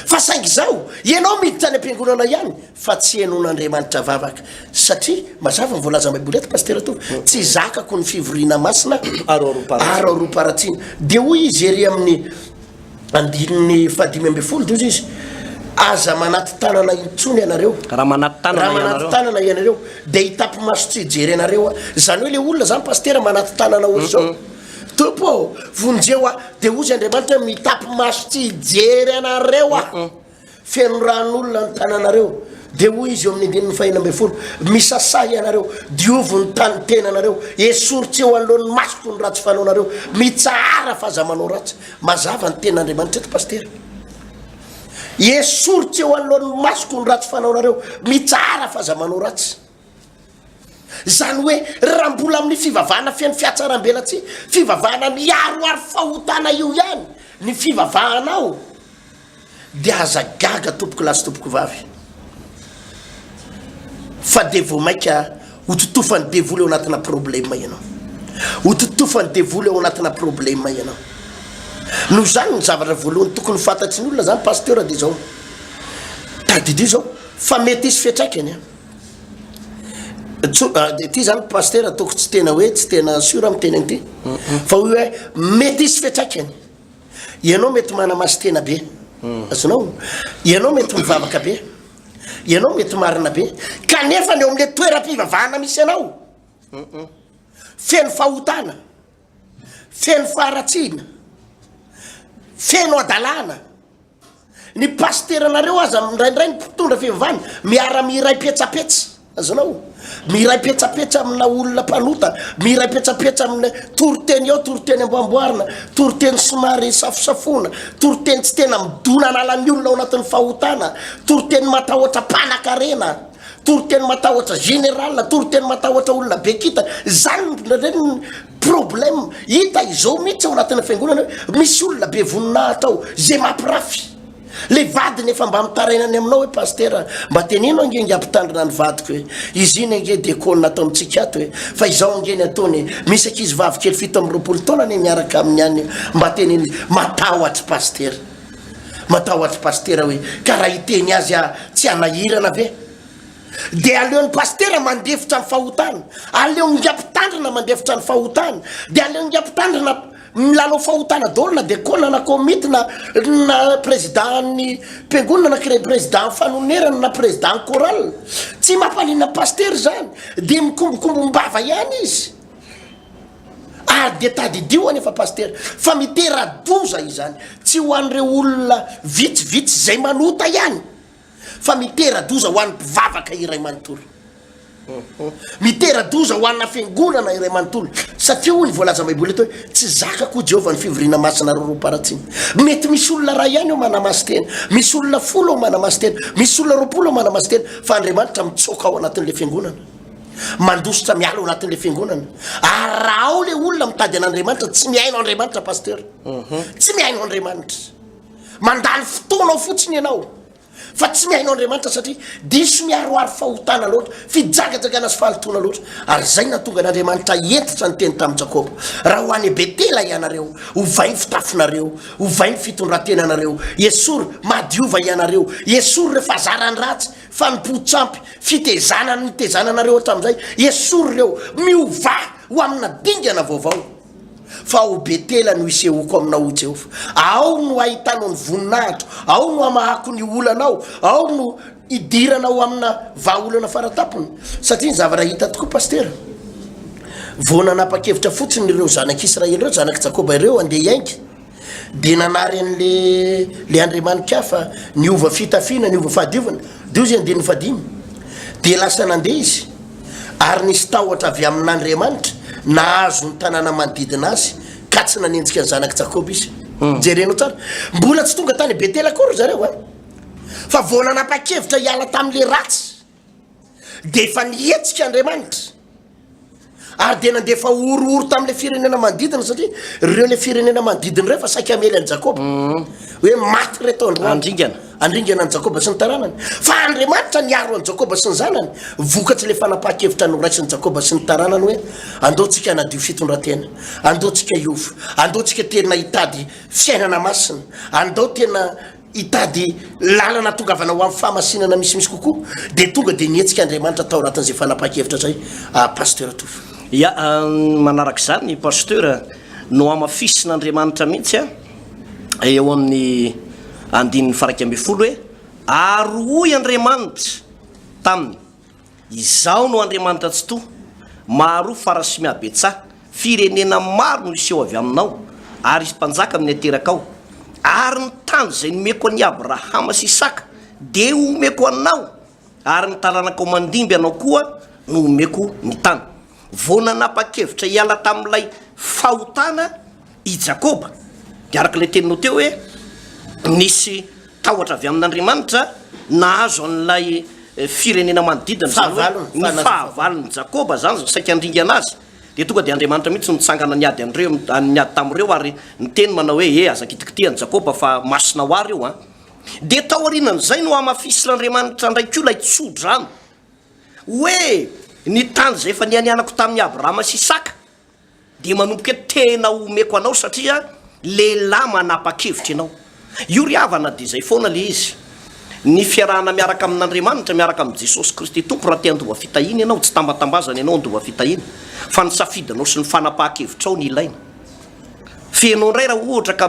fa saingy zao ianao miditra any am-piangonana ihany fa tsy henon'andriamanitra vavaka satria mazava nyvoalaza baiboly eto pasteur tovy tsy zakako ny fivoriana masina ary roaparatsina de hoy izy ery amin'ny andininy fahadimy amby folo de ozy izy aza manaty tanana intsony ianareo raha manaty tanana ianareo de hitapy maso tsy hijery ianareo zany hoe le olona zany pasteur manaty tanana ozy zao topo vonjeo de ozy andriamanitra mitapy maso tsy hijery anareo feno ran'olona ny tananareo de hoy izy eo amin'ny andininy fahina amby folo misasay ianareo diovo ny tany tena anareo esory eo anolohan'ny masoko ny ratsy fanaonareo mitsara faza manao ratsy mazava ny ten'andriamanitra eto pasteur esory eo anolohan'ny masoko ny ratsy fanaonareo mitsara faza manao ratsy zany hoe raha mbola amin'ny fivavahana fiany fiatsaram-bela tsy fivavahana miaroary fahotana io ihany ny fivavahanao de azagaga tompoko lasy tompoko vavy fa de vo maika hototofany devoly ao anatina problema ianao hototofany devoly ao anatina problema ianao no zany ny zavatra voalohany tokony fantatry ny olona zany pasteur de zao tadidio zao fa mety isy fiatraikany ty zany pasteur ataoko tsy tena hoe tsy tena sura miteny an'ity fa hoe mety isy fiatraikany ianao mety manamasy tena be azonao ianao mety mivavaka be ianao mety marina be kanefa ny eo amin'le toeram-pivavahana misy anao feno fahotana feno faharatsiana feno adalana ny pasteranareo aza indraindray ny mpitondra fivavahana miara-miray petsapetsa azonao miray petsapetsa amina olona mpanota miray petsapetsa amina toroteny ao toroteny amboamboarina toroteny somary safosafona toroteny tsy tena midona analan'ny olona ao anatin'ny fahotana toroteny matahotra mpanakarena toroteny matahotra général toroteny matahotra olona bekita zany reny problème hita izao mihitsy ao anatin'ny fiangonana misy olona be voninahitra ao zay mampirafy le vadiny efa mba mitarainany aminao hoe pasteur mba tenino angeny ampitandrina ny vadiko hoe izy iny ange dekôly natao amitsika ato hoe fa izao angeny ataony misy ankizy vavy kely fito amby roapolo taona ny miaraka amin'ny any mba teniny matahotra pasteur matahotra pasteur hoe karaha iteny azy tsy anahirana ve de aleon'ny pasteur mandefitra ny fahotana aleon'ny ampitandrina mandefitra ny fahotana de aleon'ny ampitandrina milalao fahotana dolona de kôla na komity na président-ny mpiangonana na président fanonerana na président choral tsy mampaninna pasteur zany de mikombokombombava ihany izy de tadidio anefa pasteur fa mitera-doza izy zany tsy ho an'ireo olona vitsivitsy zay manota ihany fa mitera-doza ho an'ny mpivavaka iray manontolo mitera-doza ho anna fiangonana iray manontolo satria hoy ny voalaza baiboly eto hoe tsy zakako Jehovah ny fivorina masina roroparatsiny mety misy olona ray ihany ao manamasy tena misy olona folo ao manamasy tena misy olona roapolo ao manamasy tena fa Andriamanitra mitsoka ao anatin'le fiangonana mandositra miala ao anatin'le fiangonana ary raha ao le olona mitady an'Andriamanitra tsy miaino Andriamanitra pasteur tsy miaino Andriamanitra mandany fotoana ao fotsiny ianao fa tsy mihaino Andriamanitra satria diso miaroaro fahotana loatra fijagajagana sy fahalitoana loatra ary zay natonga n'Andriamanitra entitra ny teny tamin'ny Jakoba raha ho any Betela ianareo ovay ny fitafinareo ovay ny fitondrantenanareo esory madiova ianareo esory rehefa zarany ratsy fa nipohtsampy fitezanany nitezananareo hatramin'izay esory reo miova ho amina dingana vaovao fa o Betela no isehoko aminao Jehovah ao no ahitanao ny voninahitra ao no amahako ny olanao ao no idiranao amina vahaolana faratapony satria ny zavatra hita tokoa pasteur vao nanapa-kevitra fotsiny ireo zanak'Israely ireo zanak' Jakoba ireo andeha hiaingy de nanary an'le Andriamanitra fa niova fitafiana niova fahadiovana de izy andeha nifadimy de lasa nandeha izy ary nisy tahotra avy amin'Andriamanitra nahazo ny tanàna manodidina azy ka tsy nanenjika ny zanak' Jakoba izy jerenao tsara mbola tsy tonga tany Betela akory zareo fa vao nanapa-kevitra hiala tamin'le ratsy de efa nihetsika Andriamanitra ary de nandefa orooro tamin'le firenena manodidina satria reo le firenena manodidina reo fa saika amely an'i Jakoba hoe maty reto andringana an'i Jakoba sy ny taranany fa Andriamanitra niaro an'i Jakoba sy ny zanany vokatsy le fanapa-kevitra noraisin'i Jakoba sy ny taranany hoe andeotsika hanadio fitondrantena andeotsika hiova andeotsika tena hitady fiainana masina andeo tena hitady lalana tongavana ho amin'ny fahamasinana misimisy kokoa de tonga de nietsika Andriamanitra tao anatin'izay fanapa-kevitra zay pasteur Tofa ya manaraka zany pasteur no amafisin'Andriamanitra mihitsy eo amin'ny andin'ny faraky amby folo hoe aroy Andriamanitra taminy izao no Andriamanitra tsy to maro farasy miabetsa firenena maro no iseho avy aminao ary isy mpanjaka amin'ny ateraka ao ary ny tany zay nomeko an'i Abrahama sy Isaka de omeko anao ary ny taranakao mandimby anao koa no omeko ny tany vao nanapa-kevitra hiala tamin'ilay fahotana i Jakoba de arak'ilay teninao teo hoe nisy tahotra avy amin'Andriamanitra nahazo an'ilay firenena manodidina ny fahavalon'ny Jakoba zany saika andringa anazy de tonga de Andriamanitra mihitsy nitsangana niady an'ireo niady tamin'ireo ary niteny manao hoe aza kitikitihan'i Jakoba fa masina ho ary io de tao aorianan'izay no amafisy l'Andriamanitra ndraiky io lay tsodrano hoe ny tany zay efa nianianako tamin'ny Abrahama sy Isaka de manomboka tena omeko anao satria lehilahy manapa-kevitra ianao. Io ry havana de zay foana le izy. Ny fiarahana miaraka amin'Andriamanitra miaraka amin'ny Jesosy Kristy tompo raha te handova fitahiny ianao tsy tambatambazana ianao handova fitahiny fa ny safidinao sy ny fanapaha-kevitra ao ny ilaina. Fenao indray raha ohatra ka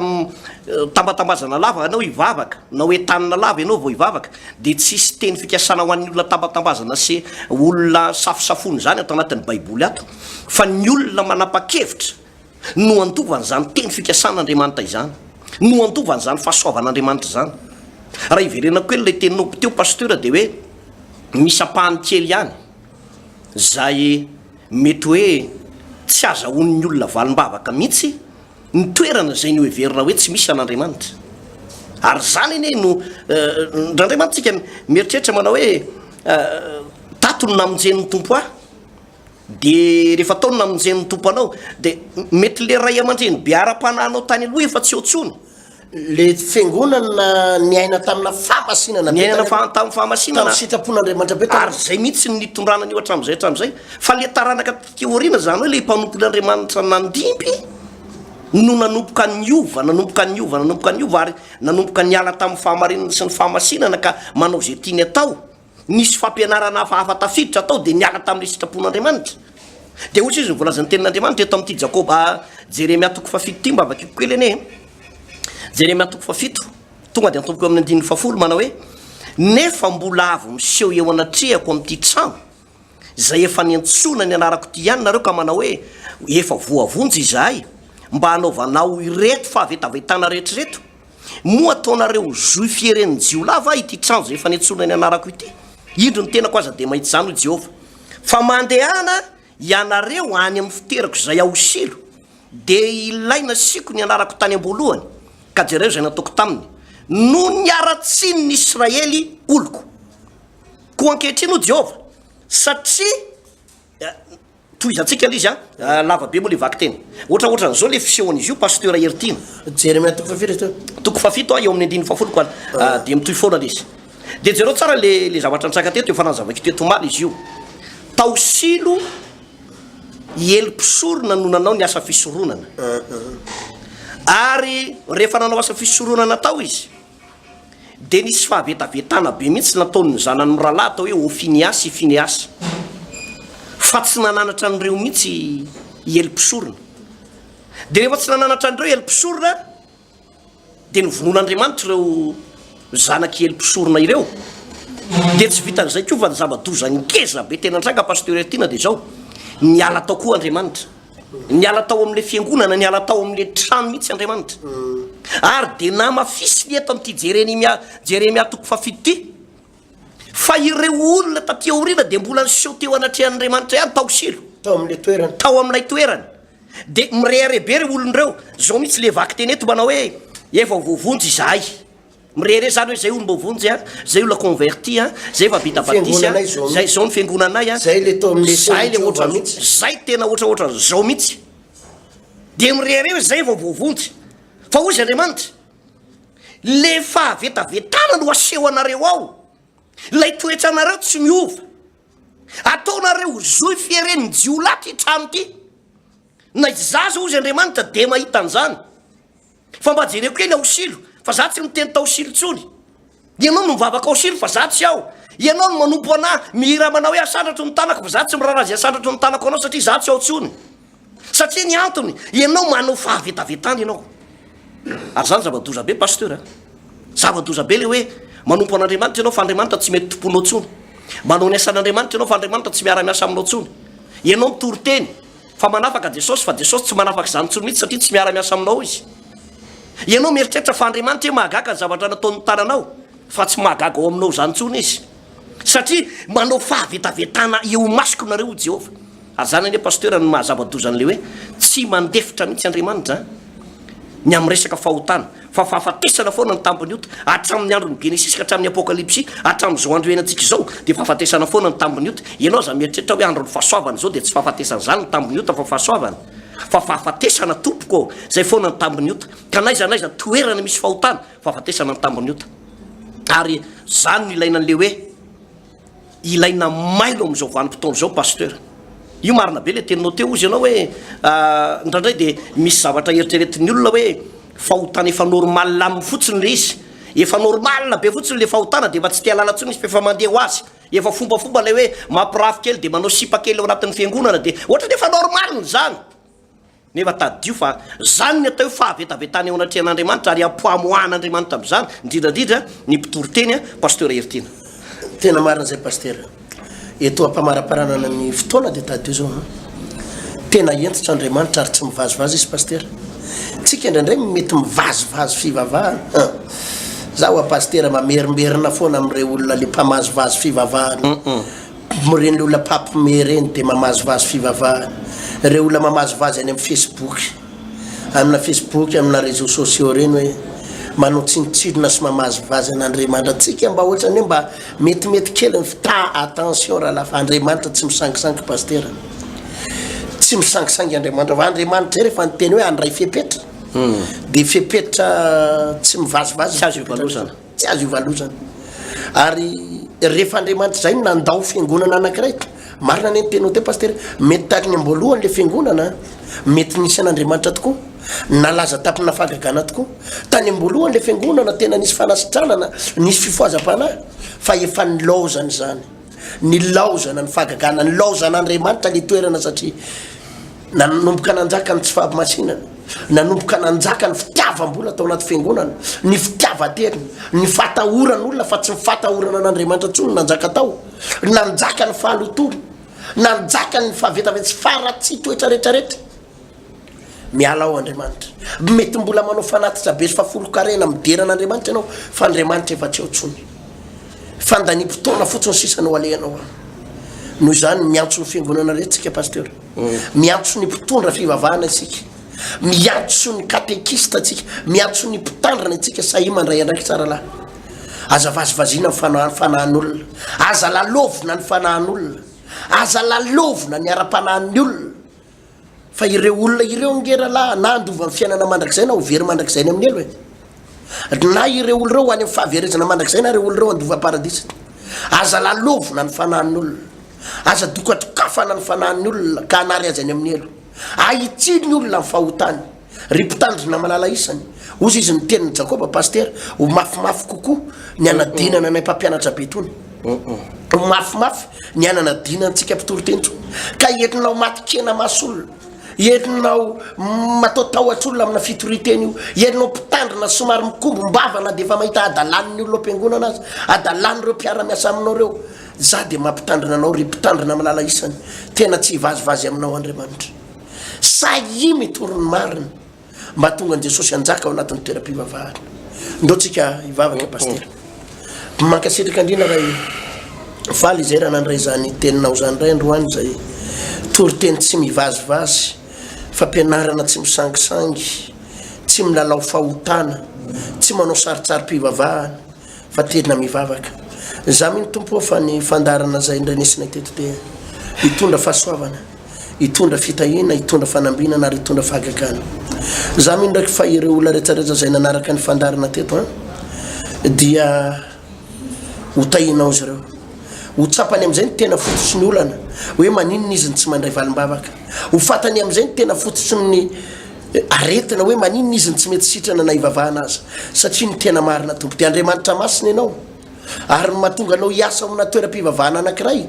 tambatambazana lava anao hivavaka na hoe tanina lava ianao vao hivavaka de tsisy teny fikasana ho an'ny olona tambatambazana sy olona safosafony zany ato anatin'ny baiboly ato fa ny olona manapa-kevitra no andovan'izany teny fikasan'Andriamanitra izany no andovan'izany fahasoavan'Andriamanitra zany. Raha iverenako hoe ilay teninao teo pasteur de hoe misy apahany kely ihany zay mety hoe tsy azahoan'ny olona valim-bavaka mihitsy ny toerana zay ny heverina hoe tsy misy an'Andriamanitra. Ary zany ine no n'Andriamanitsika mieritreritra manao hoe tato no namonjen'ny tompo ahy de rehefa tao no namonjen'ny tompo anao de mety le ray aman-dreny be ara-pananao tany aloha efa tsy otsony le fiangonana niaina tamina fahamasinana niainana tamin'ny fahamasinana sitrapon'Andriamanitra be ary zay mihitsy ny tondrana io hatramin'izay fa le taranaka teoriana zany hoe le mpanompon'Andriamanitra nandimby no nanomboka ny ova ary nanomboka ny ala tamin'ny fahamarinana sy ny fahamasinana ka manao zay tiany atao nisy fampianarana hafa tafiditra atao de niala tamin'le sitrapon'Andriamanitra de ohatra izy nivolazan'ny tenin'Andriamanitra eto amin'ity Jakoba Jeremia 7 ty mba avakiko kely ene Jeremia 7 tonga de antomboko amin'ny 10 manao hoe nefa mbola avo miseho eo anatrehako amin'ity trano zay efa niantsona ny anarako ty ihany nareo ka manao hoe efa voavonjy izahay mba hanaovanao ireto fa avetavetana rehetrareto moa ataonareo juif eren'ny jiolava ity trano zay efa niantsona ny anarako ity indro ny tenako aza de mahita zany ho Jehova fa mandehana ianareo any amin'ny fiterako zay ahosilo de ilaina siko ny anarako tany am-boalohany ka jereo zay nataoko taminy no niara-tsiny ny Israely oloko ko ankehitriny ho Jehova satria toizantsika izy lava be moa le vaky teny ohatra n'izao le fisehoan'izy io pasteur Hertine Jeremia 7 eo amin'ny 10 ko de mitoy foana izy de jereo tsara le zavatra nitsaka teto efa nanazavako teto maly izy io taosilo elim-pisorona no nanao ny asa fisoronana ary rehefa nanao asa fisoronana tao izy de nisy fahavetavetana be mihitsy nataon'ny zanany miralahy atao hoe Finiasy fa tsy nananatra an'ireo mihitsy elim-pisorona de rehefa tsy nananatra an'ireo elim-pisorona de novonon'Andriamanitra ireo zanaky elim-pisorona ireo de tsy vitan'izay koa fa ny zava-doza ngeza be tena antranga pasteur Hertine de zao niala tao koa Andriamanitra niala tao amin'le fiangonana niala tao amin'le trano mihitsy Andriamanitra ary de namafisy eto amin'ity Jeremia 7 ty fa ireo olona taty aoriana de mbola niseho teo anatrehan'Andriamanitra ihany taosilo tao amin'ilay toerana de mirehirebe ireo olon'ireo zao mihitsy le vaky teny eto manao hoe efa voavonjy izahay mirehire zany hoe zay olo mba vonjy zay olona converti zay efa vita batisa zay zao ny fiangonanay zay le ohatra zay tena ohatra zao mihitsy de mirehire hoe zay efa voavonjy fa ozy Andriamanitra le fahavetavetana no aseho anareo ao lay toetra anareo tsy miova ataonareo juif eren'ny jiolahy ty trano ty na izaza ozy Andriamanitra de mahita an'izany fa mba jereko eny ahosilo fa za tsy miteny taosilo tsony ianao no mivavaka ahosilo fa za tsy aho ianao no manompo anahy mihira manao hoe asandratro ny tanako fa za tsy mirarazy asandratro ny tanako anao satria za tsy ao tsony satria ny antony ianao manao fahavetavetana ianao ary zany zava-doza be pasteur zava-doza be le hoe manompo an'Andriamanitra ianao fa Andriamanitra tsy mety tomponao tsony manao ny asan'Andriamanitra ianao fa Andriamanitra tsy miara-miasa aminao tsony ianao mitory teny fa manafaka Jesosy fa Jesosy tsy manafaka zany tsony mihitsy satria tsy miara-miasa aminao izy ianao mieritreritra fa Andriamanitra mahagaga ny zavatra nataon'ny tananao fa tsy mahagaga ao aminao zany tsony izy satria manao fahavetavetana eo masoko nareo Jehova ary zany ane pasteur ny mahazava-dozan'le hoe tsy mandefitra mihitsy Andriamanitra ny amin'ny resaka fahotana fa fahafatesana foana ny tambony ota hatramin'ny andro ny Genesis ka hatramin'ny Apokalypsy hatramin'izao andro enantsika izao de fahafatesana foana ny tambony ota ianao za mieritreritra hoe andro ny fahasoavana zao de tsy fahafatesana zany ny tambony ota fa fahasoavana fa fahafatesana tompoko zay foana ny tambony ota ka naiza toerana misy fahotana fahafatesana ny tambony ota ary zany no ilaina an'le hoe ilaina mailo am'izao vanim-potoana zao pasteur io marina be le teninao teo izy ianao hoe indraindray de misy zavatra eritreretin'ny olona hoe fahotana efa normal aminy fotsiny le izy efa normal be fotsiny le fahotana de efa tsy tia lalantsony izy efa mandeha ho azy efa fombafomba le hoe mampirafy kely de manao sipa kely ao anatin'ny fiangonana de ohatra de efa normal zany nefa tadio fa zany ny atao fahavetavetany ao anatrehan'Andriamanitra ary ampoamoahan'Andriamanitra am'zany indrindrandrindra ny mpitory-teny pasteur Ertina tena marina zay pasteur eto ampamaraparanana ny fotoana de tadio zao tena entitra Andriamanitra ary tsy mivazivazy izy pasteur tsika indraindray mety mivazivazy fivavahana zaho a pasteur mamerimberina foana am'ireo olona le mpamazivazy fivavahana reny le olona pampime reny de mamazivazy fivavahana reo olona mamazivazy any amin'ny Facebook amina Facebook amina réseaux sociaux reny hoe manao tsinitsidina sy mamazivazy an'Andriamanitra tsika mba ohatrany hoe mba metimety kely ta attention raha lafa Andriamanitra tsy misangisangy pasteur tsy misangisangy Andriamanitra fa Andriamanitra rehefa nyteny hoe andray fepetra de fepetra tsy mivazivazy tsy azo ivalozana tsy azo ivalozana ary rehefa Andriamanitra zay nandao fiangonana anankiray marina ny tenao te pasteur mety tahaka ny amboalohany le fiangonana mety nisy an'Andriamanitra tokoa nalaza tapina fagagana tokoa tany amboalohany le fiangonana tena nisy fanasitranana nisy fifoazam-panahy fa efa nilaozany zany nilaozana ny fagagana nilaozana Andriamanitra le toerana satria nanomboka nanjaka ny tsy fahamasina nanomboka nanjaka ny fitiavam-bola tao anaty fiangonana ny fitiavan-teriny ny fatahoran'olona fa tsy mifatahorana an'Andriamanitra tsony nanjaka tao nanjaka ny fahalotolo nanjaka ny fahavetavetsy faratsy toetra rehetrarehetra miala ao Andriamanitra mety mbola manao fanatitra be sy fafolo-karena midera an'Andriamanitra ianao fa Andriamanitra efa tsy eo tsony fandaniam-potoana fotsiny sisany ho alehanao noho izany miantso ny fiangonana rehetrika pasteur miantso ny mpitondra fivavahana isika miantso ny katekista atsika miantso ny mpitandrana itsika sahi mandray andraiky tsara lahy aza vazivaziana fanahan'olona aza lalovina ny fanahan'olona aza lalovina ny ara-panahan'ny olona fa ireo olona ireo ngera lahy na andova ny fiainana mandrakizay na ho very mandrakizay ny amin'ny elo na ireo olo reo any amin'ny fahaverezana mandrakizay na ireo olo reo andova paradisa aza lalovina ny fanahan'olona aza dokatokafana ny fanahan'ny olona ka anary azy any amin'ny elo ahitsiny olona mifahotany ry mpitandrina malala isany ozy izy ny teniny Jakoba pasteur ho mafimafy kokoa ny anadinana nay mpampianatra be tony ho mafimafy ny ananadinana antsika mpitory-tentro ka entinao matikena masolona entinao mataotahotra olona amina fitoriteny io entinao mpitandrina somary mikombo-mbavana de efa mahita adalan'ny olona ampiangonana azy adalany reo mpiara-miasa aminao reo za de mampitandrina anao ry mpitandrina malala isany tena tsy hivazivazy aminao Andriamanitra sahi mitorony marina mba tonga an Jesosy anjaka ao anatin'ny toeram-pivavahana ndao tsika hivavaka pasteur mankasitraka andrina raha faly izay raha nandray zany teninao zany ray androany zay tory-teny tsy mivazivazy fampianarana tsy misangisangy tsy milalao fahotana tsy manao saritsary-pivavahana fa tena mivavaka za mino tompo fa ny fandarana zay indray nesina teto te hitondra fahasoavana hitondra fitahina hitondra fanambinana ary hitondra fahagagana za mino ndraiky fa ireo olona rehetrarehetra zay nanaraka ny fandarana teto dia hotahinao izy reo ho tsapany am'izay ny tena fototsy ny olana hoe maninona izy ny tsy mandray valim-bavaka ho fatany am'izay ny tena fototsy ny aretina hoe maninona izy ny tsy mety sitrana na hivavahana azy satria ny tena marina tompo de Andriamanitra masina ianao ary mahatonga anao hiasa amina toeram-pivavahana anankiray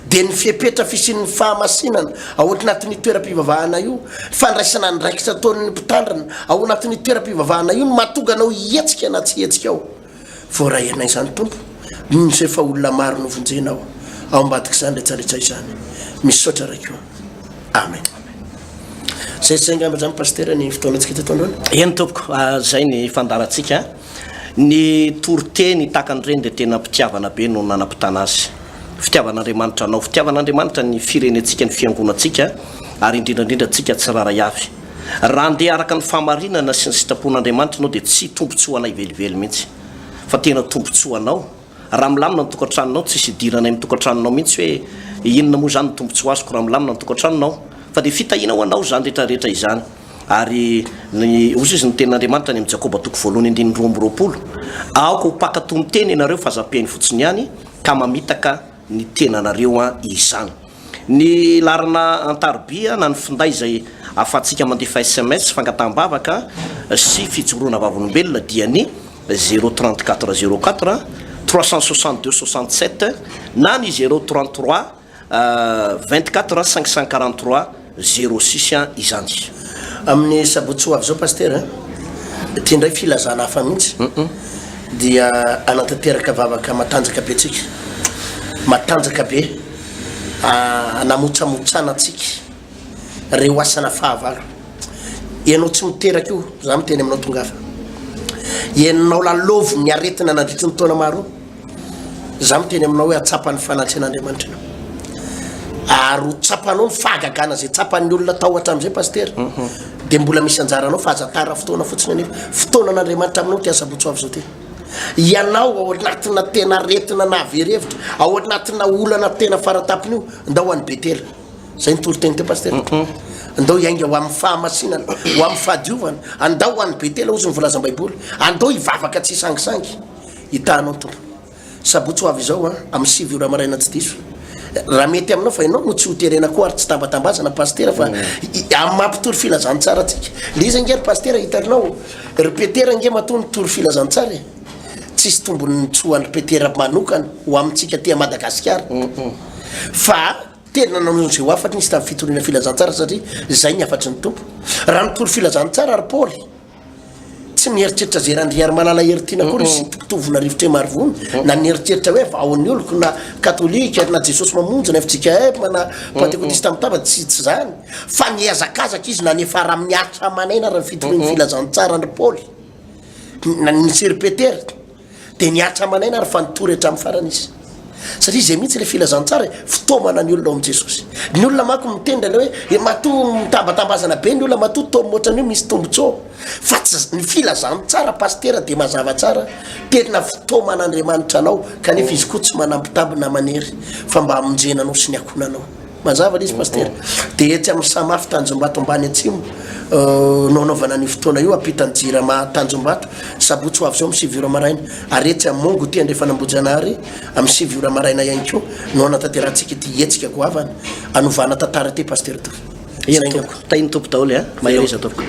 de ny fipetra fisian'ny fahamasinana ao anatin'ny toeram-pivavahana io fandraisana ndraikitra ataon'ny mpitandrana ao anatin'ny toeram-pivavahana io no mahatonga anao hetsika na tsy hetsika ao voarahianay zany tompo misy efa olona maro novonjenao ao ambadiky zany rehetrarehetra izany misaotra raiko amen zay ngamba zany pasteur ny fotoanatsika teto androany eny tompoko zay ny fandaratsika ny tory-teny takan'ireny de tena mpitiavana be no nanam-pitana azy fitiavan'Andriamanitra anao fitiavan'Andriamanitra ny firenetsika ny fiangonatsika ary indrindrandrindra tsika tsy raray avy raha ndeha araka ny fahamarinana sy ny sitrapon'Andriamanitra anao de tsy tombontsoa anay velively mihitsy fa tena tombontsoa anao raha milamina ny tokantranonao tsisy idirana amin'ny tokantranonao mihitsy hoe inona moa zany ny tombontsoa azoko raha milamina ny tokantranonao fa de fitahina ho anao zany rehetrarehetra izany ary ny ozy izy ny tenin'Andriamanitra ny amin'ny Jakoba toko voalohany andiny roa amby roapolo aoko ho pakato ny teny ianareo fa zapiany fotsiny ihany ka mamitaka ny tenanareo izany. Ny larina antarobia na ny finday izay afatsika mandefa SMS fangatambavaka sy fijoroana vavolombelona dia ny 03404 362 67 na ny 033 24 543 06 izany. Amin'ny sabotsy ho avy zao pasteur tia ndray filazana hafa mihitsy dia anatanteraka vavaka matanjaka be tsika, matanjaka be namotsamotsana tsika reo asana fahavalo. Ianao tsy miteraka io, za miteny aminao tongafa, ianao lalovo ny aretina nandritry ny taona maro, za miteny aminao hoe atsapany fanatren'Andriamanitra anao, ary tsapanao ny fahagagana zay tsapan'ny olona tao hatramin'izay pasteur, dia mbola misy anjaranao fa azatara fotoana fotsiny anefa fotoana n'Andriamanitra aminao tia sabotsy ho avy zao ty. Ianao ao anatina tena aretina na averevitra, ao anatina olana tena faratapiny io, ndao ho an'ny betela. Zay nitoro-teny te pasteur. Andao iainga ho amin'ny fahamasinana, ho amin'ny fahadiovana, andao ho an'ny betela ozy ny volazam-baiboly, andao hivavaka tsy sangisangy. Hitanao tompo. Sabotsy ho avy zao amin'ny 7 ora maraina tsy diso. Raha mety aminao fa ianao no tsy hoterena koa ary tsy tambatambazana pasteur fa amin'ny mampitory filazantsara tsika. Le izy angery pasteur hitanao, repetera nge matony tory filazantsara. Tsisy tombony tsy ho an'ny repetera manokana ho amintsika tia Madagasikara. Fa tena nanonzay ho afaty nisy tamin'ny fitoriana filazantsara satria zay ny afatry ny tompo. Raha nitory filazantsara ary Paoly tsy mieritreritra zay randriary malala heritina koa sy tovitovina rivotra marivony na nieritreritra hoe vaon'ny oloko na katolika na Jesosy mamonjy na efitsika na pentekotista mitaba tsy zany fa niazakazaka izy na nefara amin'ny atra manaina raha fitoriana filazantsara ny Paoly na nisy repetera dia niatra manaina ary fa nitory hatramin'ny farany izy. Satria zay mihitsy le filazantsara fitoamana ny olona ao amin'i Jesosy. Ny olona manko mitendra le hoe matoa mitambatambazana be ny olona matoa tomotra ny misy tombotsao. Fa ny filazantsara pasteur dia mazava tsara tena fitoaman'Andriamanitra anao kanefa izy koa tsy manampitabina manery fa mba hamonjenanao sy ny akonanao. Mazava le izy pasteur. Dia etsy amin'ny samafy Tanjombato ambany atsimo no anaovana ny fotoana io ampitany Jirama Tanjombato sabotsy ho avy zao amin'ny 7 ora maraina ary etsy amin'ny Mongo ty andrefa Nambojanahary amin'ny 7 ora maraina ihany koa no anatanterantsika ty etsika goavana anovana tantara ty pasteur to. Tainy tompo daholo mahery izy atopoko.